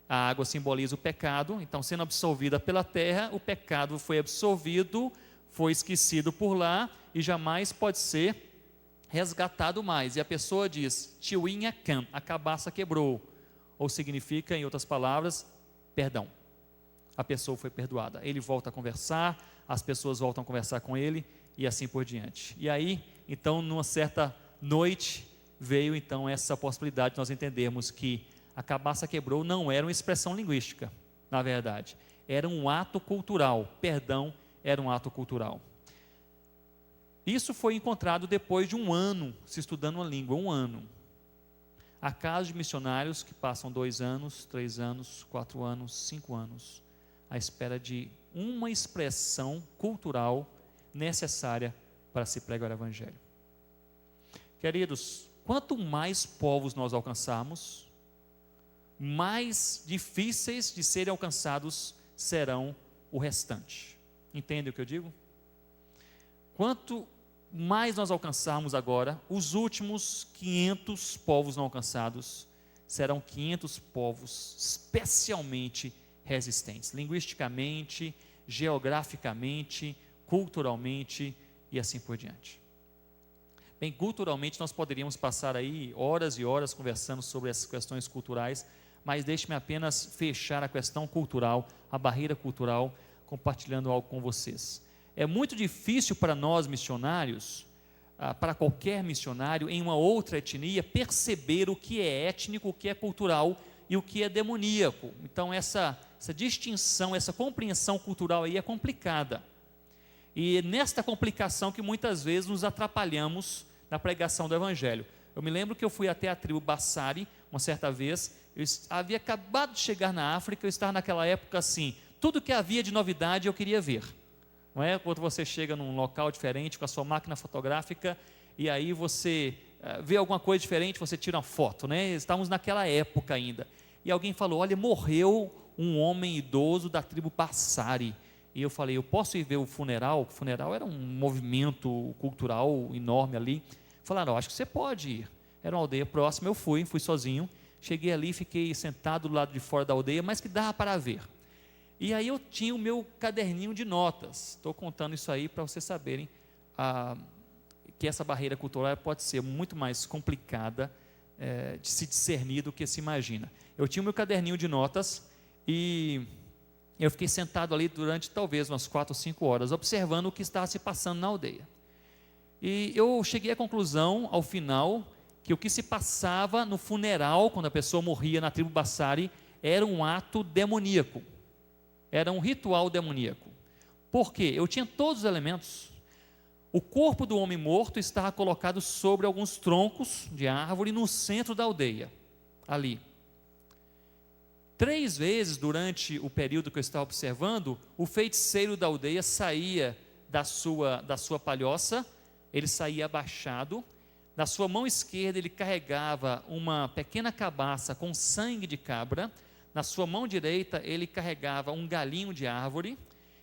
A água simboliza o pecado, então sendo absorvida pela terra, o pecado foi absorvido, foi esquecido por lá e jamais pode ser resgatado mais. E a pessoa diz, Tiuinha Can, a cabaça quebrou. Ou significa, em outras palavras, perdão. A pessoa foi perdoada. Ele volta a conversar, as pessoas voltam a conversar com ele e assim por diante. E aí, então, numa certa noite, veio então essa possibilidade de nós entendermos que a cabaça quebrou não era uma expressão linguística, na verdade, era um ato cultural, perdão era um ato cultural. Isso foi encontrado depois de um ano se estudando uma língua, um ano. Há casos de missionários que passam 2 anos, 3 anos, 4 anos, 5 anos, à espera de uma expressão cultural necessária para se pregar o Evangelho. Queridos, quanto mais povos nós alcançarmos, mais difíceis de serem alcançados serão o restante. Entende o que eu digo? Quanto mais nós alcançarmos agora, os últimos 500 povos não alcançados serão 500 povos especialmente resistentes, linguisticamente, geograficamente, culturalmente e assim por diante. Bem, culturalmente nós poderíamos passar aí horas e horas conversando sobre essas questões culturais, mas deixe-me apenas fechar a questão cultural, a barreira cultural, compartilhando algo com vocês. É muito difícil para nós missionários, para qualquer missionário em uma outra etnia, perceber o que é étnico, o que é cultural e o que é demoníaco. Então essa distinção, essa compreensão cultural aí é complicada. E nesta complicação que muitas vezes nos atrapalhamos na pregação do Evangelho. Eu me lembro que eu fui até a tribo Bassari, uma certa vez, eu havia acabado de chegar na África, eu estava naquela época assim, tudo que havia de novidade eu queria ver. Não é? Quando você chega num local diferente com a sua máquina fotográfica e aí você vê alguma coisa diferente, você tira uma foto, né? Estávamos naquela época ainda. E alguém falou, olha, morreu um homem idoso da tribo Bassari. E eu falei, eu posso ir ver o funeral? O funeral era um movimento cultural enorme ali. Falaram, acho que você pode ir. Era uma aldeia próxima, eu fui sozinho. Cheguei ali, fiquei sentado do lado de fora da aldeia, mas que dava para ver. E aí eu tinha o meu caderninho de notas. Estou contando isso aí para vocês saberem que essa barreira cultural pode ser muito mais complicada de se discernir do que se imagina. Eu tinha o meu caderninho de notas e eu fiquei sentado ali durante talvez umas 4 ou 5 horas, observando o que estava se passando na aldeia. E eu cheguei à conclusão, ao final, que o que se passava no funeral, quando a pessoa morria na tribo Bassari, era um ato demoníaco. Era um ritual demoníaco. Por quê? Eu tinha todos os elementos. O corpo do homem morto estava colocado sobre alguns troncos de árvore no centro da aldeia, ali. 3 vezes durante o período que eu estava observando, o feiticeiro da aldeia saía da sua palhoça, ele saía abaixado, na sua mão esquerda ele carregava uma pequena cabaça com sangue de cabra, na sua mão direita ele carregava um galinho de árvore,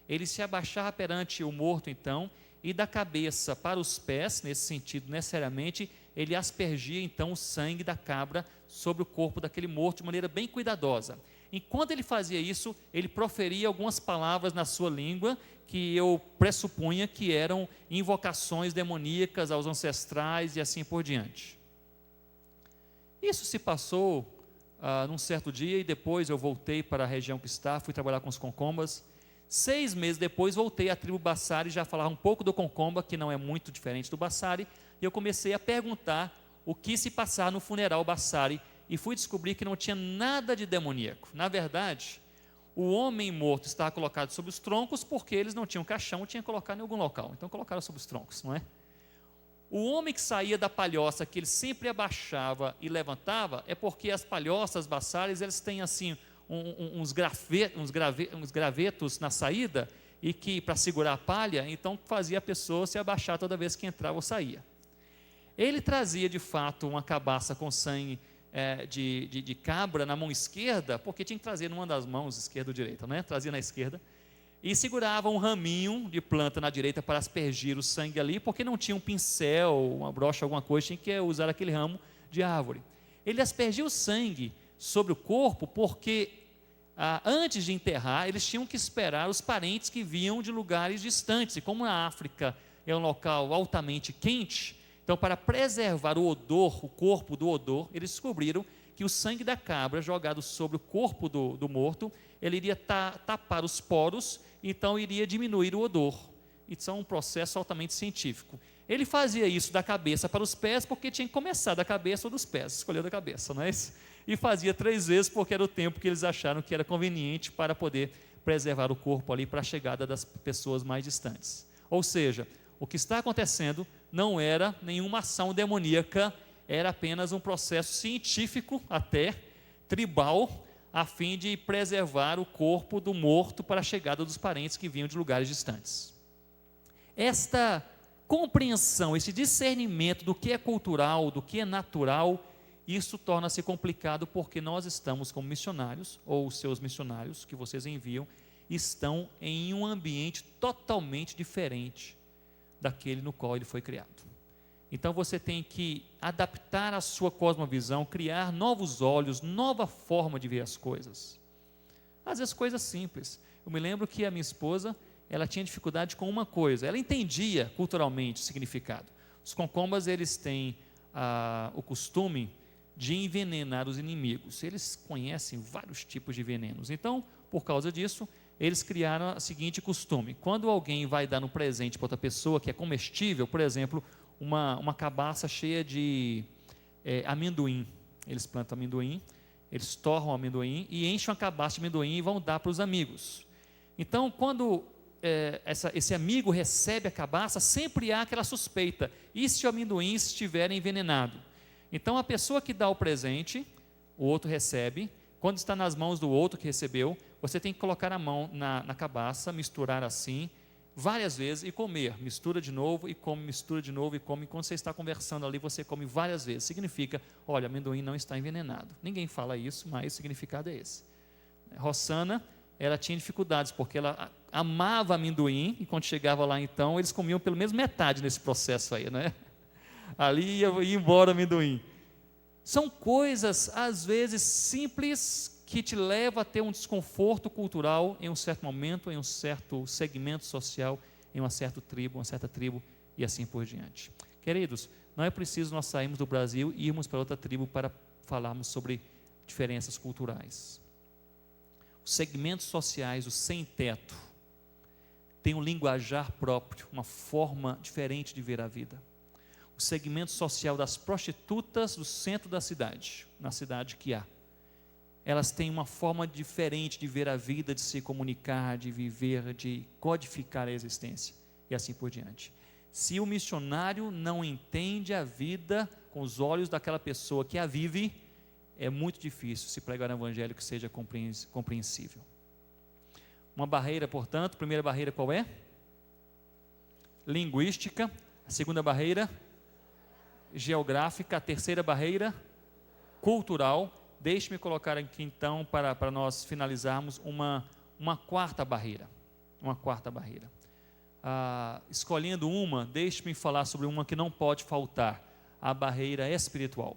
ele se abaixava perante o morto então, e da cabeça para os pés, nesse sentido necessariamente, ele aspergia então o sangue da cabra sobre o corpo daquele morto de maneira bem cuidadosa. Enquanto ele fazia isso, ele proferia algumas palavras na sua língua, que eu pressupunha que eram invocações demoníacas aos ancestrais e assim por diante. Isso se passou num certo dia e depois eu voltei para a região que está, fui trabalhar com os concombas. 6 meses depois voltei à tribo Bassari, já falava um pouco do concomba, que não é muito diferente do Bassari, e eu comecei a perguntar o que se passava no funeral Bassari, e fui descobrir que não tinha nada de demoníaco. Na verdade, o homem morto estava colocado sobre os troncos, porque eles não tinham caixão, tinha colocado em algum local, então colocaram sobre os troncos, não é? O homem que saía da palhoça, que ele sempre abaixava e levantava, é porque as palhoças Bassaris, eles têm assim, uns gravetos na saída, e que para segurar a palha, então fazia a pessoa se abaixar toda vez que entrava ou saía. Ele trazia de fato uma cabaça com sangue de cabra na mão esquerda, porque tinha que trazer numa das mãos, esquerda ou direita, né? Trazia na esquerda, e segurava um raminho de planta na direita para aspergir o sangue ali, porque não tinha um pincel, uma brocha, alguma coisa, tinha que usar aquele ramo de árvore. Ele aspergia o sangue sobre o corpo, porque antes de enterrar, eles tinham que esperar os parentes que vinham de lugares distantes, e como a África é um local altamente quente, então para preservar o odor, o corpo do odor, eles descobriram que o sangue da cabra jogado sobre o corpo do morto, ele iria tapar os poros, então iria diminuir o odor. Isso é um processo altamente científico. Ele fazia isso da cabeça para os pés, porque tinha que começar da cabeça ou dos pés, escolheu da cabeça, não é isso? E fazia 3 vezes, porque era o tempo que eles acharam que era conveniente para poder preservar o corpo ali para a chegada das pessoas mais distantes. Ou seja, o que está acontecendo não era nenhuma ação demoníaca, era apenas um processo científico, até tribal, a fim de preservar o corpo do morto para a chegada dos parentes que vinham de lugares distantes. Esta compreensão, esse discernimento do que é cultural, do que é natural, isso torna-se complicado porque nós estamos como missionários, ou os seus missionários que vocês enviam, estão em um ambiente totalmente diferente daquele no qual ele foi criado. Então você tem que adaptar a sua cosmovisão, criar novos olhos, nova forma de ver as coisas. Às vezes coisas simples. Eu me lembro que a minha esposa, ela tinha dificuldade com uma coisa, ela entendia culturalmente o significado. Os concombas, eles têm o costume de envenenar os inimigos. Eles conhecem vários tipos de venenos. Então, por causa disso, eles criaram o seguinte costume: quando alguém vai dar um presente para outra pessoa que é comestível, por exemplo, uma cabaça cheia de amendoim, eles plantam amendoim, eles torram o amendoim e enchem uma cabaça de amendoim e vão dar para os amigos. Então, quando esse amigo recebe a cabaça, sempre há aquela suspeita: e se o amendoim estiver envenenado? Então a pessoa que dá o presente, o outro recebe, quando está nas mãos do outro que recebeu, você tem que colocar a mão na cabaça, misturar assim, várias vezes e comer, mistura de novo e come, mistura de novo e come. Quando você está conversando ali, você come várias vezes, significa, olha, amendoim não está envenenado. Ninguém fala isso, mas o significado é esse. Rossana, ela tinha dificuldades, porque ela amava amendoim, e quando chegava lá então, eles comiam pelo menos metade nesse processo aí, né? Ali ia embora o amendoim. São coisas, às vezes, simples, que te levam a ter um desconforto cultural em um certo momento, em um certo segmento social, em uma certa tribo, e assim por diante. Queridos, não é preciso nós sairmos do Brasil e irmos para outra tribo para falarmos sobre diferenças culturais. Os segmentos sociais, os sem-teto, têm um linguajar próprio, uma forma diferente de ver a vida. O segmento social das prostitutas do centro da cidade, na cidade que há, elas têm uma forma diferente de ver a vida, de se comunicar, de viver, de codificar a existência, e assim por diante. Se o missionário não entende a vida com os olhos daquela pessoa que a vive, é muito difícil se pregar um evangelho que seja compreensível. Uma barreira, portanto, a primeira barreira qual é? Linguística. A segunda barreira? Geográfica. A terceira barreira? Cultural. Deixe-me colocar aqui então, para nós finalizarmos, uma quarta barreira. Uma quarta barreira. Escolhendo uma, deixe-me falar sobre uma que não pode faltar: a barreira espiritual.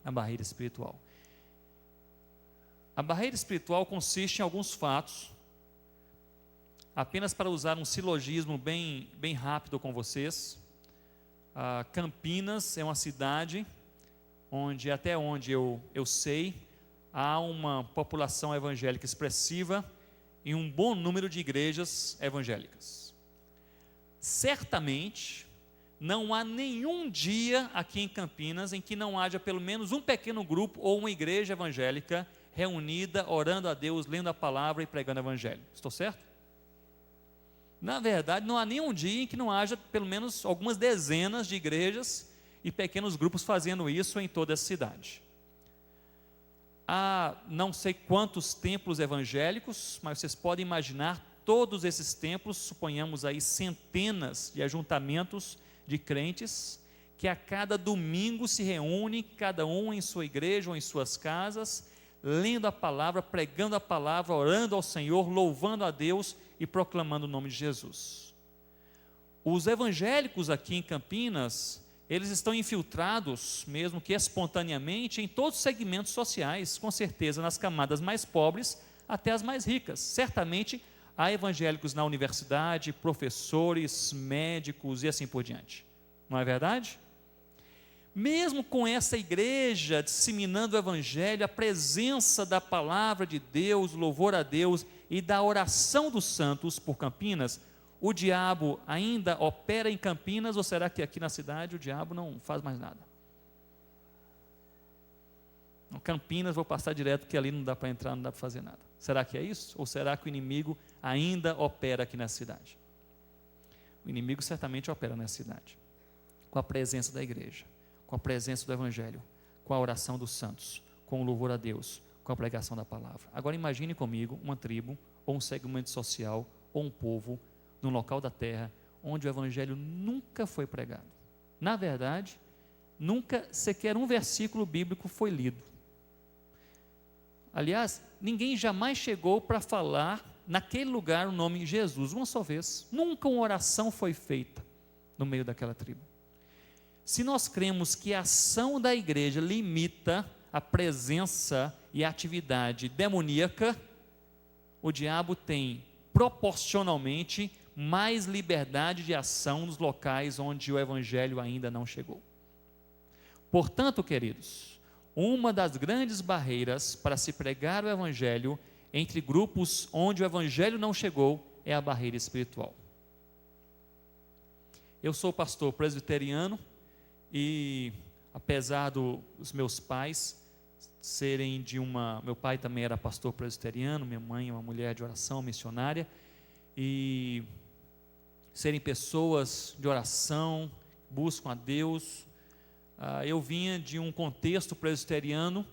A barreira espiritual. A barreira espiritual consiste em alguns fatos, apenas para usar um silogismo bem rápido com vocês. Campinas é uma cidade onde, até onde eu sei, há uma população evangélica expressiva e um bom número de igrejas evangélicas. Certamente não há nenhum dia aqui em Campinas em que não haja pelo menos um pequeno grupo ou uma igreja evangélica reunida, orando a Deus, lendo a palavra e pregando o evangelho. Estou certo? Na verdade, não há nenhum dia em que não haja pelo menos algumas dezenas de igrejas e pequenos grupos fazendo isso em toda a cidade. Há não sei quantos templos evangélicos, mas vocês podem imaginar todos esses templos, suponhamos aí centenas de ajuntamentos de crentes, que a cada domingo se reúnem, cada um em sua igreja ou em suas casas, lendo a palavra, pregando a palavra, orando ao Senhor, louvando a Deus e proclamando o nome de Jesus. Os evangélicos aqui em Campinas, eles estão infiltrados, mesmo que espontaneamente, em todos os segmentos sociais, com certeza nas camadas mais pobres até as mais ricas. Certamente há evangélicos na universidade, professores, médicos e assim por diante. Não é verdade? Mesmo com essa igreja disseminando o evangelho, a presença da palavra de Deus, louvor a Deus e da oração dos santos por Campinas, o diabo ainda opera em Campinas, ou será que aqui na cidade o diabo não faz mais nada? Em Campinas vou passar direto, porque ali não dá para entrar, não dá para fazer nada. Será que é isso? Ou será que o inimigo ainda opera aqui na cidade? O inimigo certamente opera nessa cidade, com a presença da igreja, com a presença do evangelho, com a oração dos santos, com o louvor a Deus, com a pregação da palavra. Agora imagine comigo uma tribo, ou um segmento social, ou um povo, num local da terra, onde o evangelho nunca foi pregado. Na verdade, nunca sequer um versículo bíblico foi lido. Aliás, ninguém jamais chegou para falar naquele lugar o nome Jesus, uma só vez. Nunca uma oração foi feita no meio daquela tribo. Se nós cremos que a ação da igreja limita a presença e a atividade demoníaca, o diabo tem proporcionalmente mais liberdade de ação nos locais onde o evangelho ainda não chegou. Portanto, queridos, uma das grandes barreiras para se pregar o evangelho entre grupos onde o evangelho não chegou é a barreira espiritual. Eu sou pastor presbiteriano e, apesar dos meus pais serem meu pai também era pastor presbiteriano, minha mãe é uma mulher de oração, missionária, e serem pessoas de oração, buscam a Deus, eu vinha de um contexto presbiteriano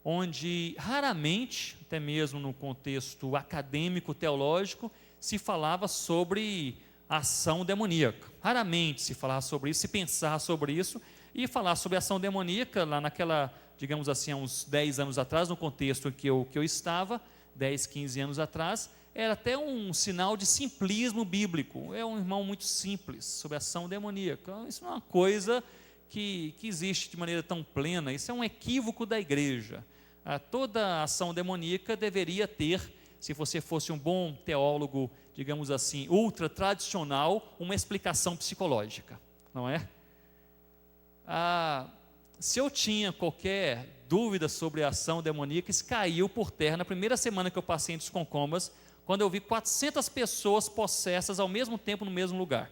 onde raramente, até mesmo no contexto acadêmico, teológico, se falava sobre ação demoníaca. Raramente se falava sobre isso, se pensava sobre isso, e falar sobre ação demoníaca, lá naquela, digamos assim, há uns 10 anos atrás, no contexto que eu estava, 10, 15 anos atrás, era até um sinal de simplismo bíblico. É um irmão muito simples sobre ação demoníaca. Isso não é uma coisa que existe de maneira tão plena, isso é um equívoco da igreja. Toda ação demoníaca deveria ter, se você fosse um bom teólogo, digamos assim, ultra tradicional, uma explicação psicológica, não é? Se eu tinha qualquer dúvida sobre a ação demoníaca, isso caiu por terra na primeira semana que eu passei entre os Concombas, quando eu vi 400 pessoas possessas ao mesmo tempo no mesmo lugar.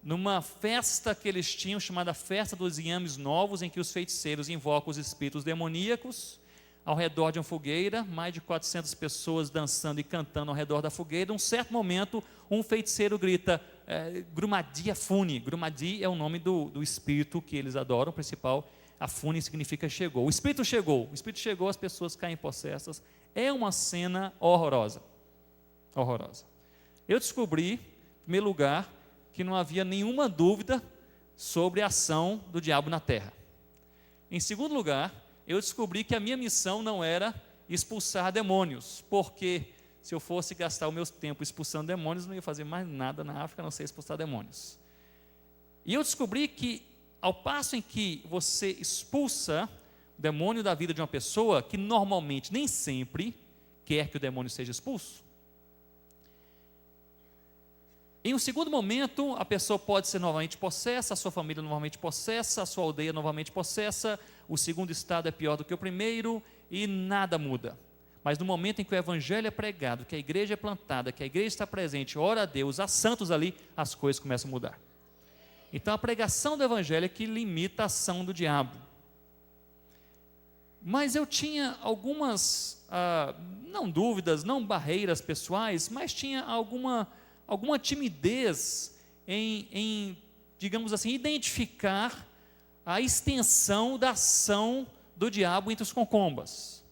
Numa festa que eles tinham, chamada Festa dos Inhames Novos, em que os feiticeiros invocam os espíritos demoníacos, ao redor de uma fogueira, mais de 400 pessoas dançando e cantando ao redor da fogueira. Num certo momento, um feiticeiro grita, Grumadi Afuni. Grumadi é o nome do espírito que eles adoram, o principal. Afuni significa chegou. O espírito chegou, as pessoas caem possessas. É uma cena horrorosa. Horrorosa. Eu descobri, em primeiro lugar, que não havia nenhuma dúvida sobre a ação do diabo na terra. Em segundo lugar, eu descobri que a minha missão não era expulsar demônios, porque se eu fosse gastar o meu tempo expulsando demônios, não ia fazer mais nada na África, a não ser expulsar demônios. E eu descobri que, ao passo em que você expulsa o demônio da vida de uma pessoa, que normalmente nem sempre quer que o demônio seja expulso, em um segundo momento, a pessoa pode ser novamente possessa, a sua família novamente possessa, a sua aldeia novamente possessa, o segundo estado é pior do que o primeiro e nada muda. Mas no momento em que o evangelho é pregado, que a igreja é plantada, que a igreja está presente, ora a Deus, há santos ali, as coisas começam a mudar. Então a pregação do evangelho é que limita a ação do diabo. Mas eu tinha algumas, não dúvidas, não barreiras pessoais, mas tinha alguma timidez em, digamos assim, identificar a extensão da ação do diabo entre os Concombas.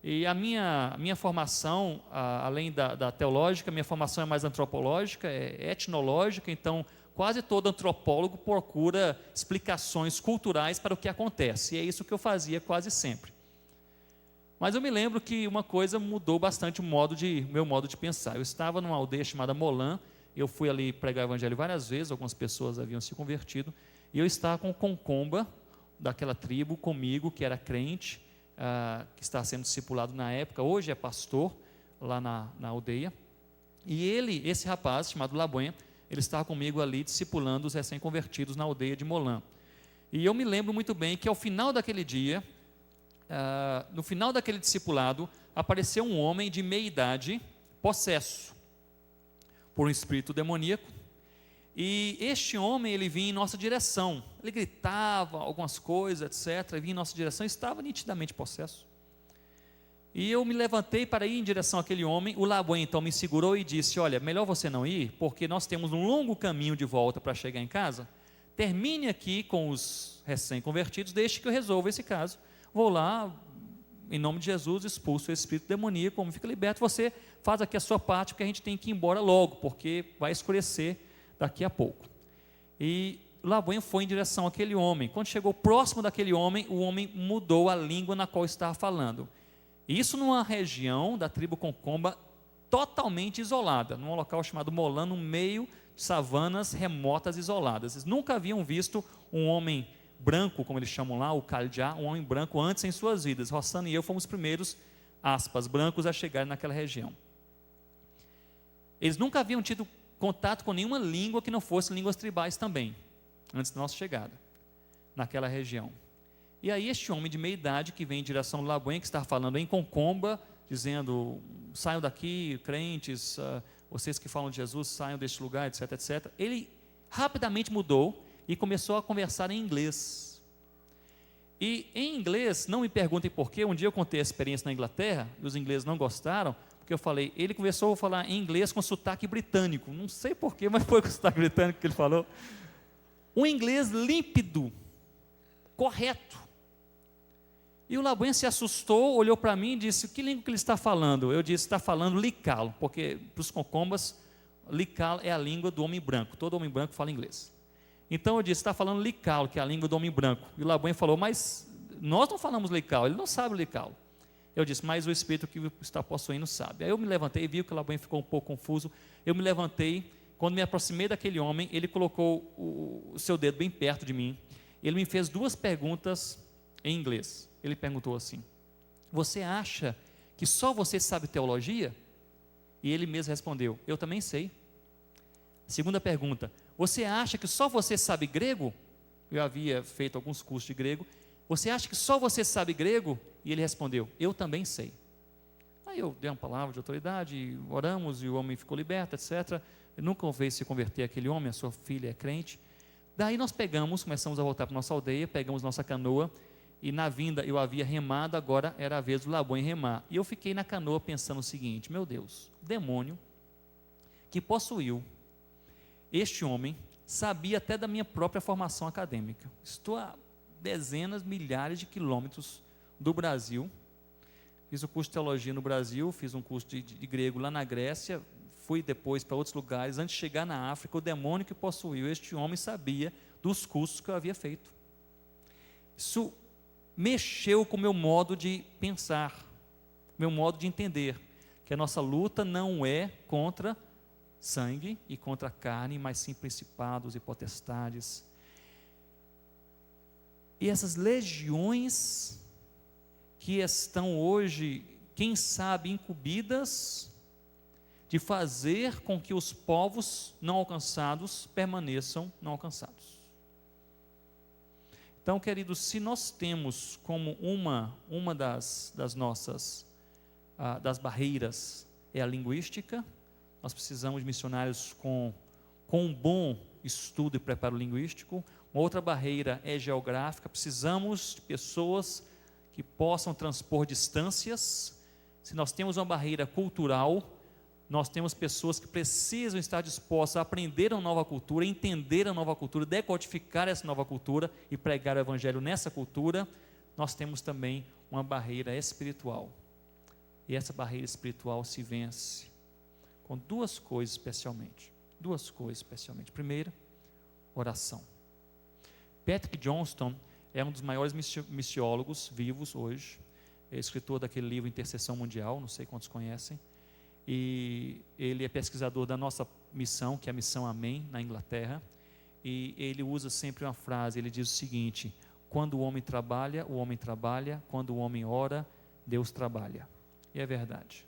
E a minha formação, além da teológica, minha formação é mais antropológica, é etnológica, então quase todo antropólogo procura explicações culturais para o que acontece, e é isso que eu fazia quase sempre. Mas eu me lembro que uma coisa mudou bastante o meu modo de pensar. Eu estava numa aldeia chamada Molan, eu fui ali pregar o evangelho várias vezes, algumas pessoas haviam se convertido, e eu estava com o Concomba daquela tribo comigo, que era crente, que está sendo discipulado na época, hoje é pastor lá na aldeia, e esse rapaz chamado Labuenha, ele estava comigo ali discipulando os recém-convertidos na aldeia de Molan. E eu me lembro muito bem que ao final daquele dia, no final daquele discipulado, apareceu um homem de meia idade, possesso. por um espírito demoníaco. E este homem, ele vinha em nossa direção, ele gritava algumas coisas, etc., vinha em nossa direção, estava nitidamente possesso. E eu me levantei para ir em direção àquele homem. O Labuan então me segurou e disse: olha, melhor você não ir, porque nós temos um longo caminho de volta para chegar em casa. Termine aqui com os recém-convertidos, deixe que eu resolva esse caso. Vou lá, em nome de Jesus, expulso o espírito demoníaco, o homem fica liberto. Você faz aqui a sua parte, porque a gente tem que ir embora logo, porque vai escurecer daqui a pouco. E Labuan foi em direção àquele homem. Quando chegou próximo daquele homem, o homem mudou a língua na qual estava falando. Isso numa região da tribo Concomba totalmente isolada, num local chamado Molan, no meio de savanas remotas isoladas. Eles nunca haviam visto um homem branco, como eles chamam lá, o Kaljá, um homem branco antes em suas vidas. Rossana e eu fomos os primeiros, aspas, brancos a chegar naquela região. Eles nunca haviam tido contato com nenhuma língua que não fosse línguas tribais também, antes da nossa chegada naquela região. E aí este homem de meia idade, que vem em direção do Labuan, que está falando em Concomba, dizendo: saiam daqui, crentes, vocês que falam de Jesus, saiam deste lugar, etc, etc. Ele rapidamente mudou e começou a conversar em inglês. E em inglês, não me perguntem porquê, um dia eu contei a experiência na Inglaterra, e os ingleses não gostaram, porque eu falei, ele começou a falar em inglês com sotaque britânico, não sei porquê, mas foi com sotaque britânico que ele falou. Um inglês límpido, correto. E o Labuan se assustou, olhou para mim e disse: que língua que ele está falando? Eu disse: está falando Licalo, porque para os Concombas, Licalo é a língua do homem branco, todo homem branco fala inglês. Então eu disse: está falando Licalo, que é a língua do homem branco. E o Labuan falou: mas nós não falamos Licalo, ele não sabe Licalo. Eu disse: mas o espírito que está possuindo sabe. Aí eu me levantei, vi que o Labuan ficou um pouco confuso. Eu me levantei, quando me aproximei daquele homem, ele colocou o seu dedo bem perto de mim. Ele me fez duas perguntas em inglês. Ele perguntou assim: você acha que só você sabe teologia? E ele mesmo respondeu: eu também sei. Segunda pergunta: você acha que só você sabe grego? Eu havia feito alguns cursos de grego. Você acha que só você sabe grego? E ele respondeu: eu também sei. Aí eu dei uma palavra de autoridade, oramos e o homem ficou liberto, etc. Eu nunca veio se converter aquele homem, a sua filha é crente. Daí nós começamos a voltar para nossa aldeia, pegamos nossa canoa. E na vinda eu havia remado, agora era a vez do Labuan remar. E eu fiquei na canoa pensando o seguinte: meu Deus, o demônio que possuiu este homem sabia até da minha própria formação acadêmica. Estou a dezenas, milhares de quilômetros do Brasil. Fiz o curso de teologia no Brasil, fiz um curso de grego lá na Grécia, fui depois para outros lugares. Antes de chegar na África, o demônio que possuiu este homem sabia dos cursos que eu havia feito. Isso mexeu com o meu modo de pensar, meu modo de entender, que a nossa luta não é contra sangue e contra carne, mas sim principados e potestades. E essas legiões que estão hoje, quem sabe, incumbidas de fazer com que os povos não alcançados permaneçam não alcançados. Então, queridos, se nós temos como uma das nossas das barreiras é a linguística, nós precisamos de missionários com um bom estudo e preparo linguístico. Uma outra barreira é geográfica, precisamos de pessoas que possam transpor distâncias. Se nós temos uma barreira cultural, nós temos pessoas que precisam estar dispostas a aprender uma nova cultura, entender a nova cultura, decodificar essa nova cultura e pregar o evangelho nessa cultura. Nós temos também uma barreira espiritual. E essa barreira espiritual se vence com duas coisas especialmente. Primeiro, oração. Patrick Johnston é um dos maiores missiólogos vivos hoje. É escritor daquele livro Intercessão Mundial, não sei quantos conhecem. E ele é pesquisador da nossa missão, que é a Missão Amém, na Inglaterra. E ele usa sempre uma frase, ele diz o seguinte: quando o homem trabalha, quando o homem ora, Deus trabalha. E é verdade.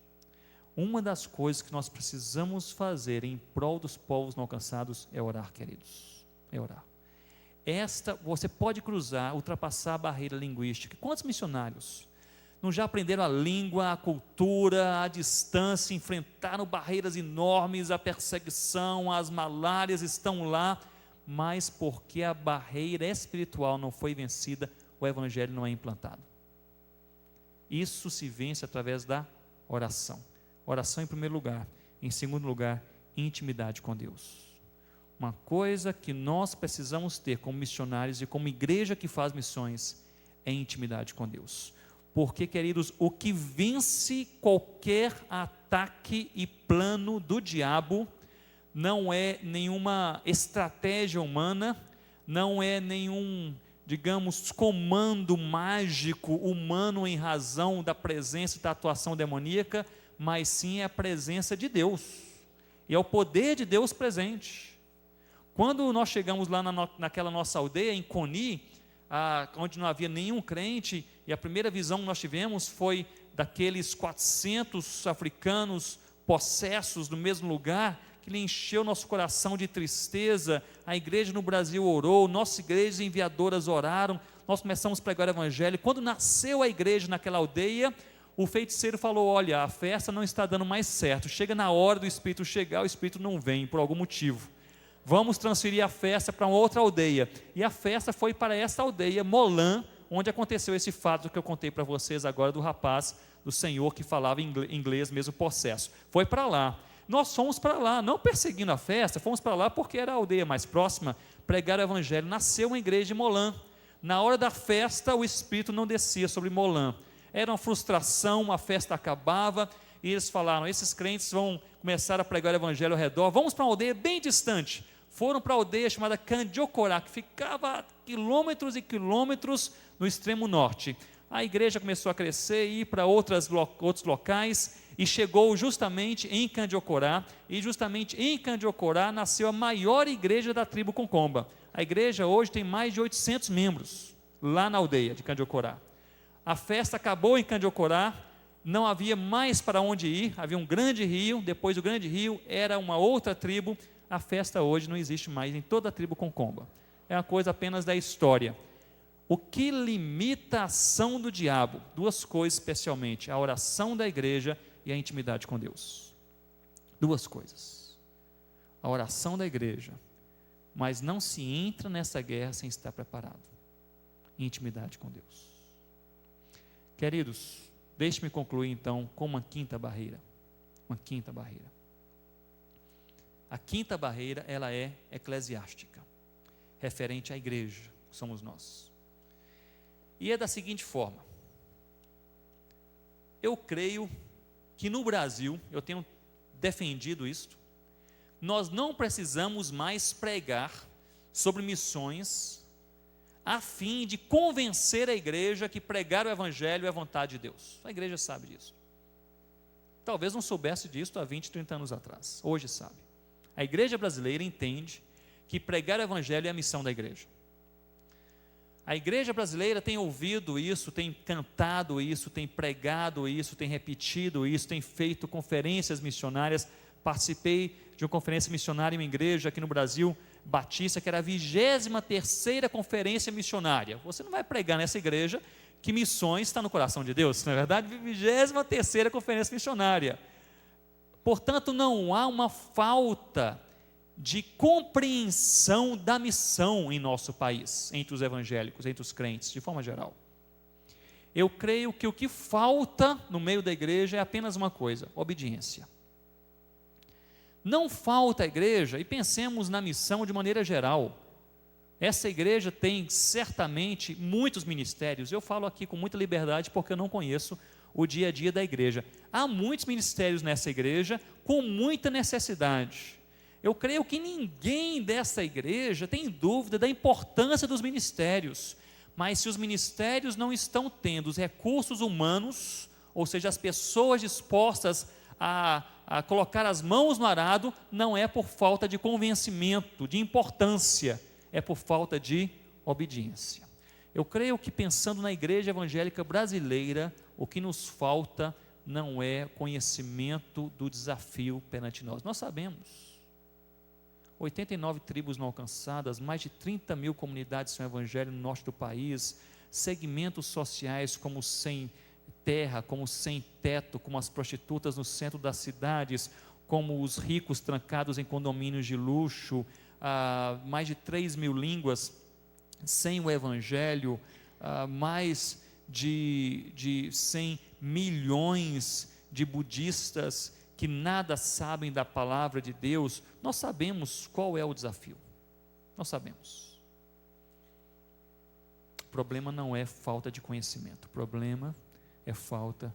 Uma das coisas que nós precisamos fazer em prol dos povos não alcançados é orar, queridos. É orar. Você pode cruzar, ultrapassar a barreira linguística. Quantos missionários Não já aprenderam a língua, a cultura, a distância, enfrentaram barreiras enormes, a perseguição, as malárias estão lá, mas porque a barreira espiritual não foi vencida, o evangelho não é implantado. Isso se vence através da oração. Oração em primeiro lugar. Em segundo lugar, intimidade com Deus. Uma coisa que nós precisamos ter como missionários e como igreja que faz missões é intimidade com Deus. Porque, queridos, o que vence qualquer ataque e plano do diabo não é nenhuma estratégia humana, não é nenhum, digamos, comando mágico humano em razão da presença e da atuação demoníaca, mas sim é a presença de Deus, e é o poder de Deus presente. Quando nós chegamos lá naquela nossa aldeia, em Coni, onde não havia nenhum crente, e a primeira visão que nós tivemos foi daqueles 400 africanos possessos no mesmo lugar, que lhe encheu nosso coração de tristeza. A igreja no Brasil orou, nossas igrejas enviadoras oraram, nós começamos a pregar o evangelho. Quando nasceu a igreja naquela aldeia, o feiticeiro falou: olha, a festa não está dando mais certo, chega na hora do Espírito chegar, o Espírito não vem, por algum motivo, vamos transferir a festa para uma outra aldeia. E a festa foi para essa aldeia, Molã, onde aconteceu esse fato que eu contei para vocês agora, do rapaz, do senhor que falava inglês mesmo possesso. Foi para lá. Nós fomos para lá, não perseguindo a festa, fomos para lá porque era a aldeia mais próxima, pregar o evangelho. Nasceu uma igreja em Molã. Na hora da festa, o Espírito não descia sobre Molã. Era uma frustração, a festa acabava, e eles falaram: esses crentes vão começar a pregar o evangelho ao redor, vamos para uma aldeia bem distante. Foram para a aldeia chamada Candiocorá, que ficava a quilômetros e quilômetros no extremo norte. A igreja começou a crescer e ir para outros locais, e chegou justamente em Candiocorá, e justamente em Candiocorá nasceu a maior igreja da tribo Concomba. A igreja hoje tem mais de 800 membros, lá na aldeia de Candiocorá. A festa acabou em Candiocorá, não havia mais para onde ir, havia um grande rio, depois do grande rio era uma outra tribo. A festa hoje não existe mais em toda a tribo Concomba, é uma coisa apenas da história. O que limita a ação do diabo? Duas coisas especialmente: a oração da igreja e a intimidade com Deus. Duas coisas: a oração da igreja, mas não se entra nessa guerra sem estar preparado. Intimidade com Deus. Queridos, deixe-me concluir então com uma quinta barreira. Uma quinta barreira. A quinta barreira, ela é eclesiástica, referente à igreja, que somos nós. E é da seguinte forma: eu creio que no Brasil, eu tenho defendido isto, nós não precisamos mais pregar sobre missões a fim de convencer a igreja que pregar o evangelho é a vontade de Deus. A igreja sabe disso. Talvez não soubesse disso há 20, 30 anos atrás, hoje sabe. A igreja brasileira entende que pregar o evangelho é a missão da igreja. A igreja brasileira tem ouvido isso, tem cantado isso, tem pregado isso, tem repetido isso, tem feito conferências missionárias. Participei de uma conferência missionária em uma igreja aqui no Brasil, Batista, que era a 23ª conferência missionária. Você não vai pregar nessa igreja que missões está no coração de Deus, não é verdade? 23ª conferência missionária. Portanto, não há uma falta de compreensão da missão em nosso país, entre os evangélicos, entre os crentes, de forma geral. Eu creio que o que falta no meio da igreja é apenas uma coisa: obediência. Não falta à igreja, e pensemos na missão de maneira geral. Essa igreja tem certamente muitos ministérios. Eu falo aqui com muita liberdade porque eu não conheço o dia a dia da igreja. Há muitos ministérios nessa igreja com muita necessidade. Eu creio que ninguém dessa igreja tem dúvida da importância dos ministérios, mas se os ministérios não estão tendo os recursos humanos, ou seja, as pessoas dispostas a colocar as mãos no arado, não é por falta de convencimento, de importância, é por falta de obediência. Eu creio que, pensando na igreja evangélica brasileira, o que nos falta não é conhecimento do desafio perante nós. Nós sabemos, 89 tribos não alcançadas, mais de 30 mil comunidades sem evangelho no norte do país, segmentos sociais como sem terra, como sem teto, como as prostitutas no centro das cidades, como os ricos trancados em condomínios de luxo, mais de 3.000 línguas sem o evangelho, mais de 100 milhões de budistas que nada sabem da palavra de Deus. Nós sabemos qual é o desafio, nós sabemos. O problema não é falta de conhecimento, o problema é falta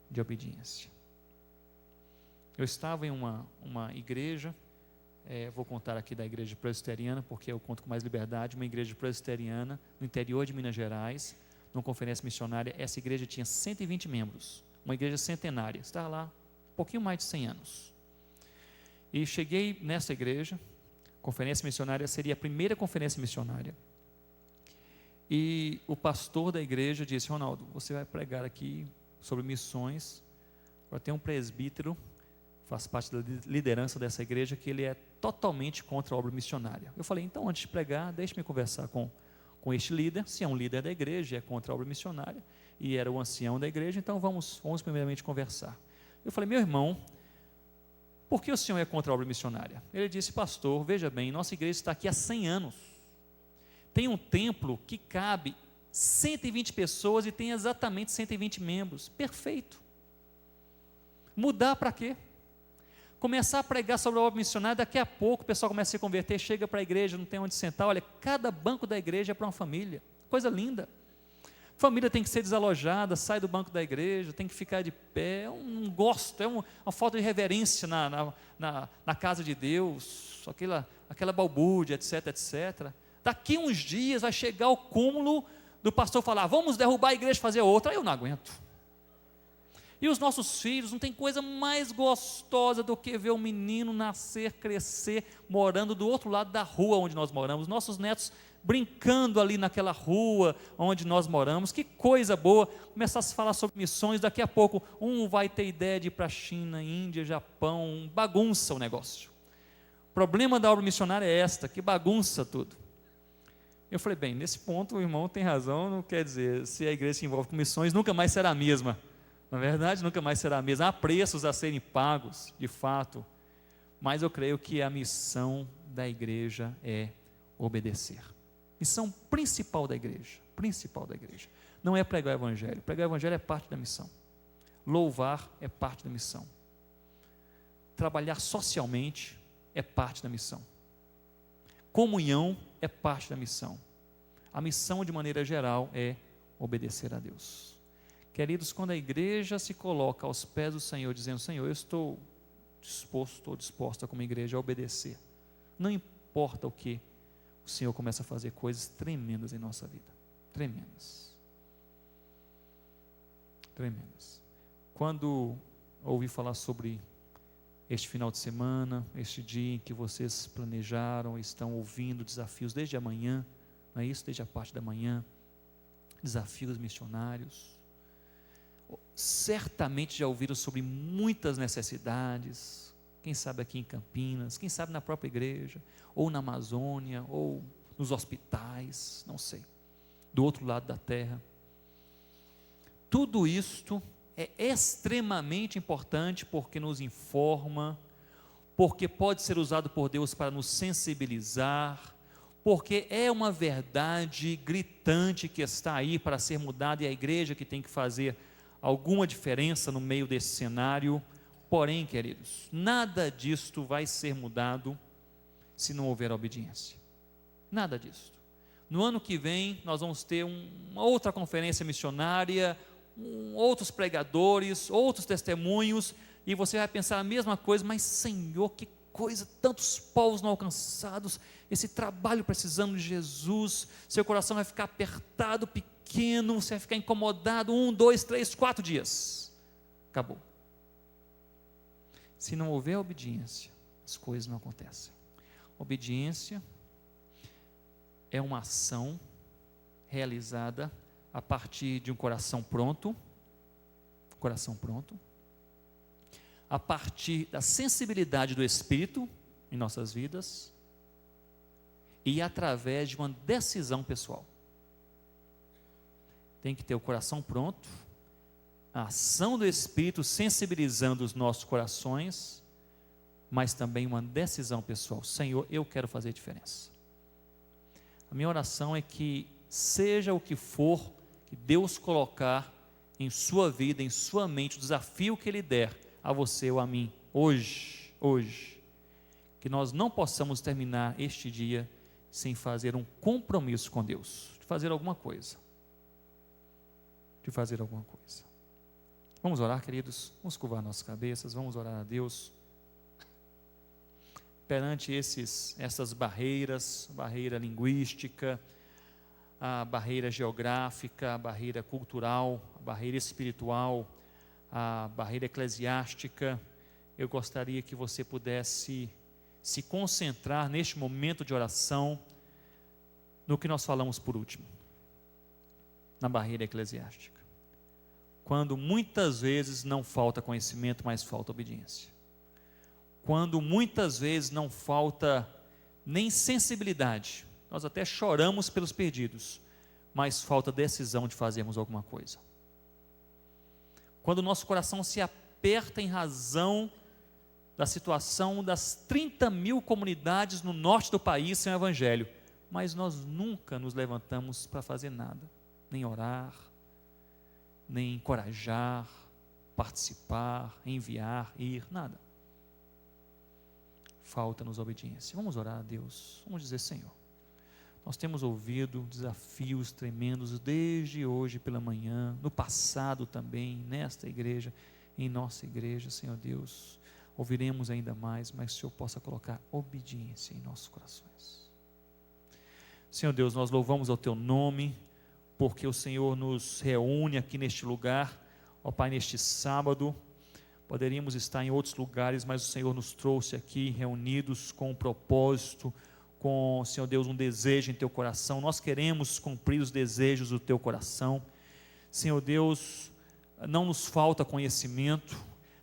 de obediência. Eu estava em uma igreja, vou contar aqui da igreja presbiteriana, porque eu conto com mais liberdade, uma igreja presbiteriana no interior de Minas Gerais, numa conferência missionária. Essa igreja tinha 120 membros, uma igreja centenária, estava lá um pouquinho mais de 100 anos. E cheguei nessa igreja, conferência missionária, seria a primeira conferência missionária. E o pastor da igreja disse: Ronaldo, você vai pregar aqui sobre missões. Agora tem um presbítero, faz parte da liderança dessa igreja, que ele é totalmente contra a obra missionária. Eu falei: então, antes de pregar, deixe-me conversar com este líder. Se é um líder da igreja, é contra a obra missionária, e era o ancião da igreja, então vamos primeiramente conversar. Eu falei: meu irmão, por que o senhor é contra a obra missionária? Ele disse: pastor, veja bem, nossa igreja está aqui há 100 anos, tem um templo que cabe 120 pessoas e tem exatamente 120 membros, perfeito. Mudar para quê? Começar a pregar sobre a obra missionária, daqui a pouco o pessoal começa a se converter, chega para a igreja, não tem onde sentar. Olha, cada banco da igreja é para uma família, coisa linda. Família tem que ser desalojada, sai do banco da igreja, tem que ficar de pé. Eu não gosto, é uma falta de reverência na casa de Deus, aquela balbúrdia, etc, etc. Daqui uns dias vai chegar o cúmulo do pastor falar: vamos derrubar a igreja e fazer outra. Aí eu não aguento. E os nossos filhos, não tem coisa mais gostosa do que ver um menino nascer, crescer, morando do outro lado da rua onde nós moramos, nossos netos brincando ali naquela rua onde nós moramos. Que coisa boa, começar a se falar sobre missões. Daqui a pouco um vai ter ideia de ir para a China, Índia, Japão, bagunça o negócio. O problema da obra missionária é esta, que bagunça tudo. Eu falei: bem, nesse ponto o irmão tem razão. Não quer dizer, se a igreja se envolve com missões, nunca mais será a mesma. Na verdade, nunca mais será a mesma. Há preços a serem pagos, de fato, mas eu creio que a missão da igreja é obedecer. Missão principal da igreja, não é pregar o evangelho. Pregar o evangelho é parte da missão. Louvar é parte da missão. Trabalhar socialmente é parte da missão. Comunhão é parte da missão. A missão, de maneira geral, é obedecer a Deus. Queridos, quando a igreja se coloca aos pés do Senhor, dizendo: Senhor, eu estou disposta como igreja a obedecer, não importa o que, o Senhor começa a fazer coisas tremendas em nossa vida, tremendas. Quando ouvi falar sobre este final de semana, este dia em que vocês planejaram, estão ouvindo desafios desde amanhã, não é isso? Desde a parte da manhã, desafios missionários. Certamente já ouviram sobre muitas necessidades, quem sabe aqui em Campinas, quem sabe na própria igreja, ou na Amazônia, ou nos hospitais, não sei, do outro lado da terra. Tudo isto é extremamente importante, porque nos informa, porque pode ser usado por Deus para nos sensibilizar, porque é uma verdade gritante que está aí para ser mudada, e a igreja que tem que fazer alguma diferença no meio desse cenário. Porém, queridos, nada disto vai ser mudado se não houver obediência. Nada disto. No ano que vem nós vamos ter uma outra conferência missionária, outros pregadores, outros testemunhos, e você vai pensar a mesma coisa: mas Senhor, que coisa, tantos povos não alcançados, esse trabalho precisando de Jesus. Seu coração vai ficar apertado, pequeno, você vai ficar incomodado 1, 2, 3, 4 dias. Acabou. Se não houver obediência, as coisas não acontecem. Obediência é uma ação realizada a partir de um coração pronto, a partir da sensibilidade do Espírito em nossas vidas e através de uma decisão pessoal. Tem que ter o coração pronto, a ação do Espírito sensibilizando os nossos corações, mas também uma decisão pessoal. Senhor, eu quero fazer diferença. A minha oração é que seja o que for que Deus colocar em sua vida, em sua mente, o desafio que Ele der a você ou a mim, hoje, que nós não possamos terminar este dia sem fazer um compromisso com Deus, de fazer alguma coisa. Vamos orar, queridos? Vamos curvar nossas cabeças, vamos orar a Deus. Perante essas barreiras, barreira linguística, a barreira geográfica, a barreira cultural, a barreira espiritual, a barreira eclesiástica, eu gostaria que você pudesse se concentrar neste momento de oração no que nós falamos por último, na barreira eclesiástica. Quando muitas vezes não falta conhecimento, mas falta obediência. Quando muitas vezes não falta nem sensibilidade, nós até choramos pelos perdidos, mas falta decisão de fazermos alguma coisa. Quando o nosso coração se aperta em razão da situação das 30 mil comunidades no norte do país sem o evangelho, mas nós nunca nos levantamos para fazer nada, nem orar, nem encorajar, participar, enviar, ir, nada. Falta-nos obediência. Vamos orar a Deus, vamos dizer: Senhor, nós temos ouvido desafios tremendos desde hoje pela manhã, no passado também, nesta igreja, em nossa igreja, Senhor Deus, ouviremos ainda mais, mas que o Senhor possa colocar obediência em nossos corações. Senhor Deus, nós louvamos ao Teu nome, porque o Senhor nos reúne aqui neste lugar, ó Pai, neste sábado. Poderíamos estar em outros lugares, mas o Senhor nos trouxe aqui reunidos com um propósito, com, Senhor Deus, um desejo em Teu coração. Nós queremos cumprir os desejos do Teu coração. Senhor Deus, não nos falta conhecimento,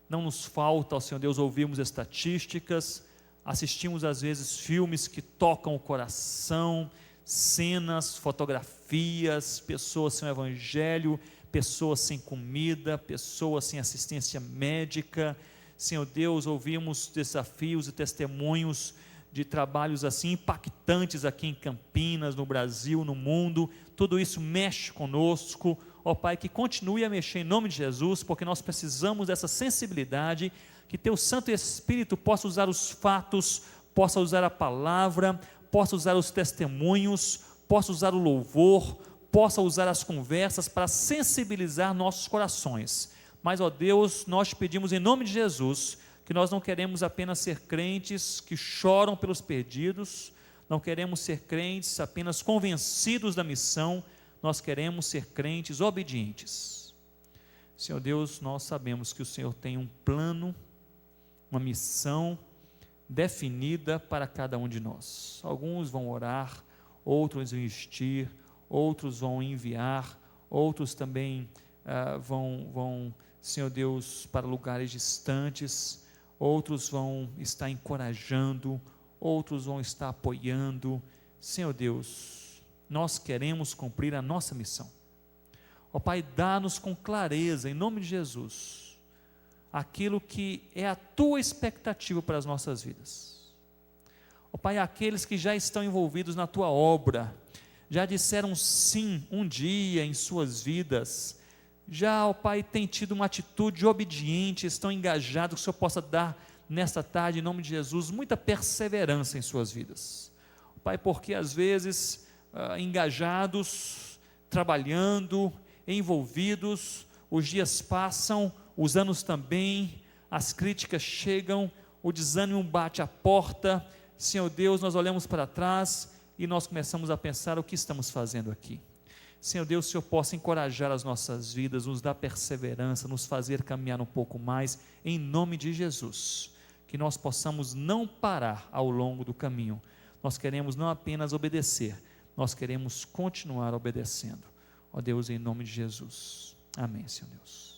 não nos falta, ó Senhor Deus, ouvirmos estatísticas, assistimos às vezes filmes que tocam o coração, cenas, fotografias, pessoas sem o evangelho, pessoas sem comida, pessoas sem assistência médica. Senhor Deus, ouvimos desafios e testemunhos de trabalhos assim impactantes aqui em Campinas, no Brasil, no mundo. Tudo isso mexe conosco, ó Pai, que continue a mexer em nome de Jesus, porque nós precisamos dessa sensibilidade, que Teu Santo Espírito possa usar os fatos, possa usar a palavra, possa usar os testemunhos, possa usar o louvor, possa usar as conversas para sensibilizar nossos corações. Mas, ó Deus, nós te pedimos em nome de Jesus, que nós não queremos apenas ser crentes que choram pelos perdidos, não queremos ser crentes apenas convencidos da missão, nós queremos ser crentes obedientes. Senhor Deus, nós sabemos que o Senhor tem um plano, uma missão definida para cada um de nós. Alguns vão orar, outros vão investir, outros vão enviar, outros também vão, Senhor Deus, para lugares distantes, outros vão estar encorajando, outros vão estar apoiando. Senhor Deus, nós queremos cumprir a nossa missão. Ó Pai, dá-nos com clareza, em nome de Jesus, aquilo que é a Tua expectativa para as nossas vidas. Ó Pai, aqueles que já estão envolvidos na Tua obra, já disseram sim um dia em suas vidas, já, ó Pai, tem tido uma atitude obediente, estão engajados, que o Senhor possa dar nesta tarde, em nome de Jesus, muita perseverança em suas vidas. Ó Pai, porque às vezes, engajados, trabalhando, envolvidos, os dias passam, os anos também, as críticas chegam, o desânimo bate à porta. Senhor Deus, nós olhamos para trás e nós começamos a pensar: o que estamos fazendo aqui? Senhor Deus, o Senhor possa encorajar as nossas vidas, nos dar perseverança, nos fazer caminhar um pouco mais, em nome de Jesus, que nós possamos não parar ao longo do caminho. Nós queremos não apenas obedecer, nós queremos continuar obedecendo. Ó Deus, em nome de Jesus. Amém, Senhor Deus.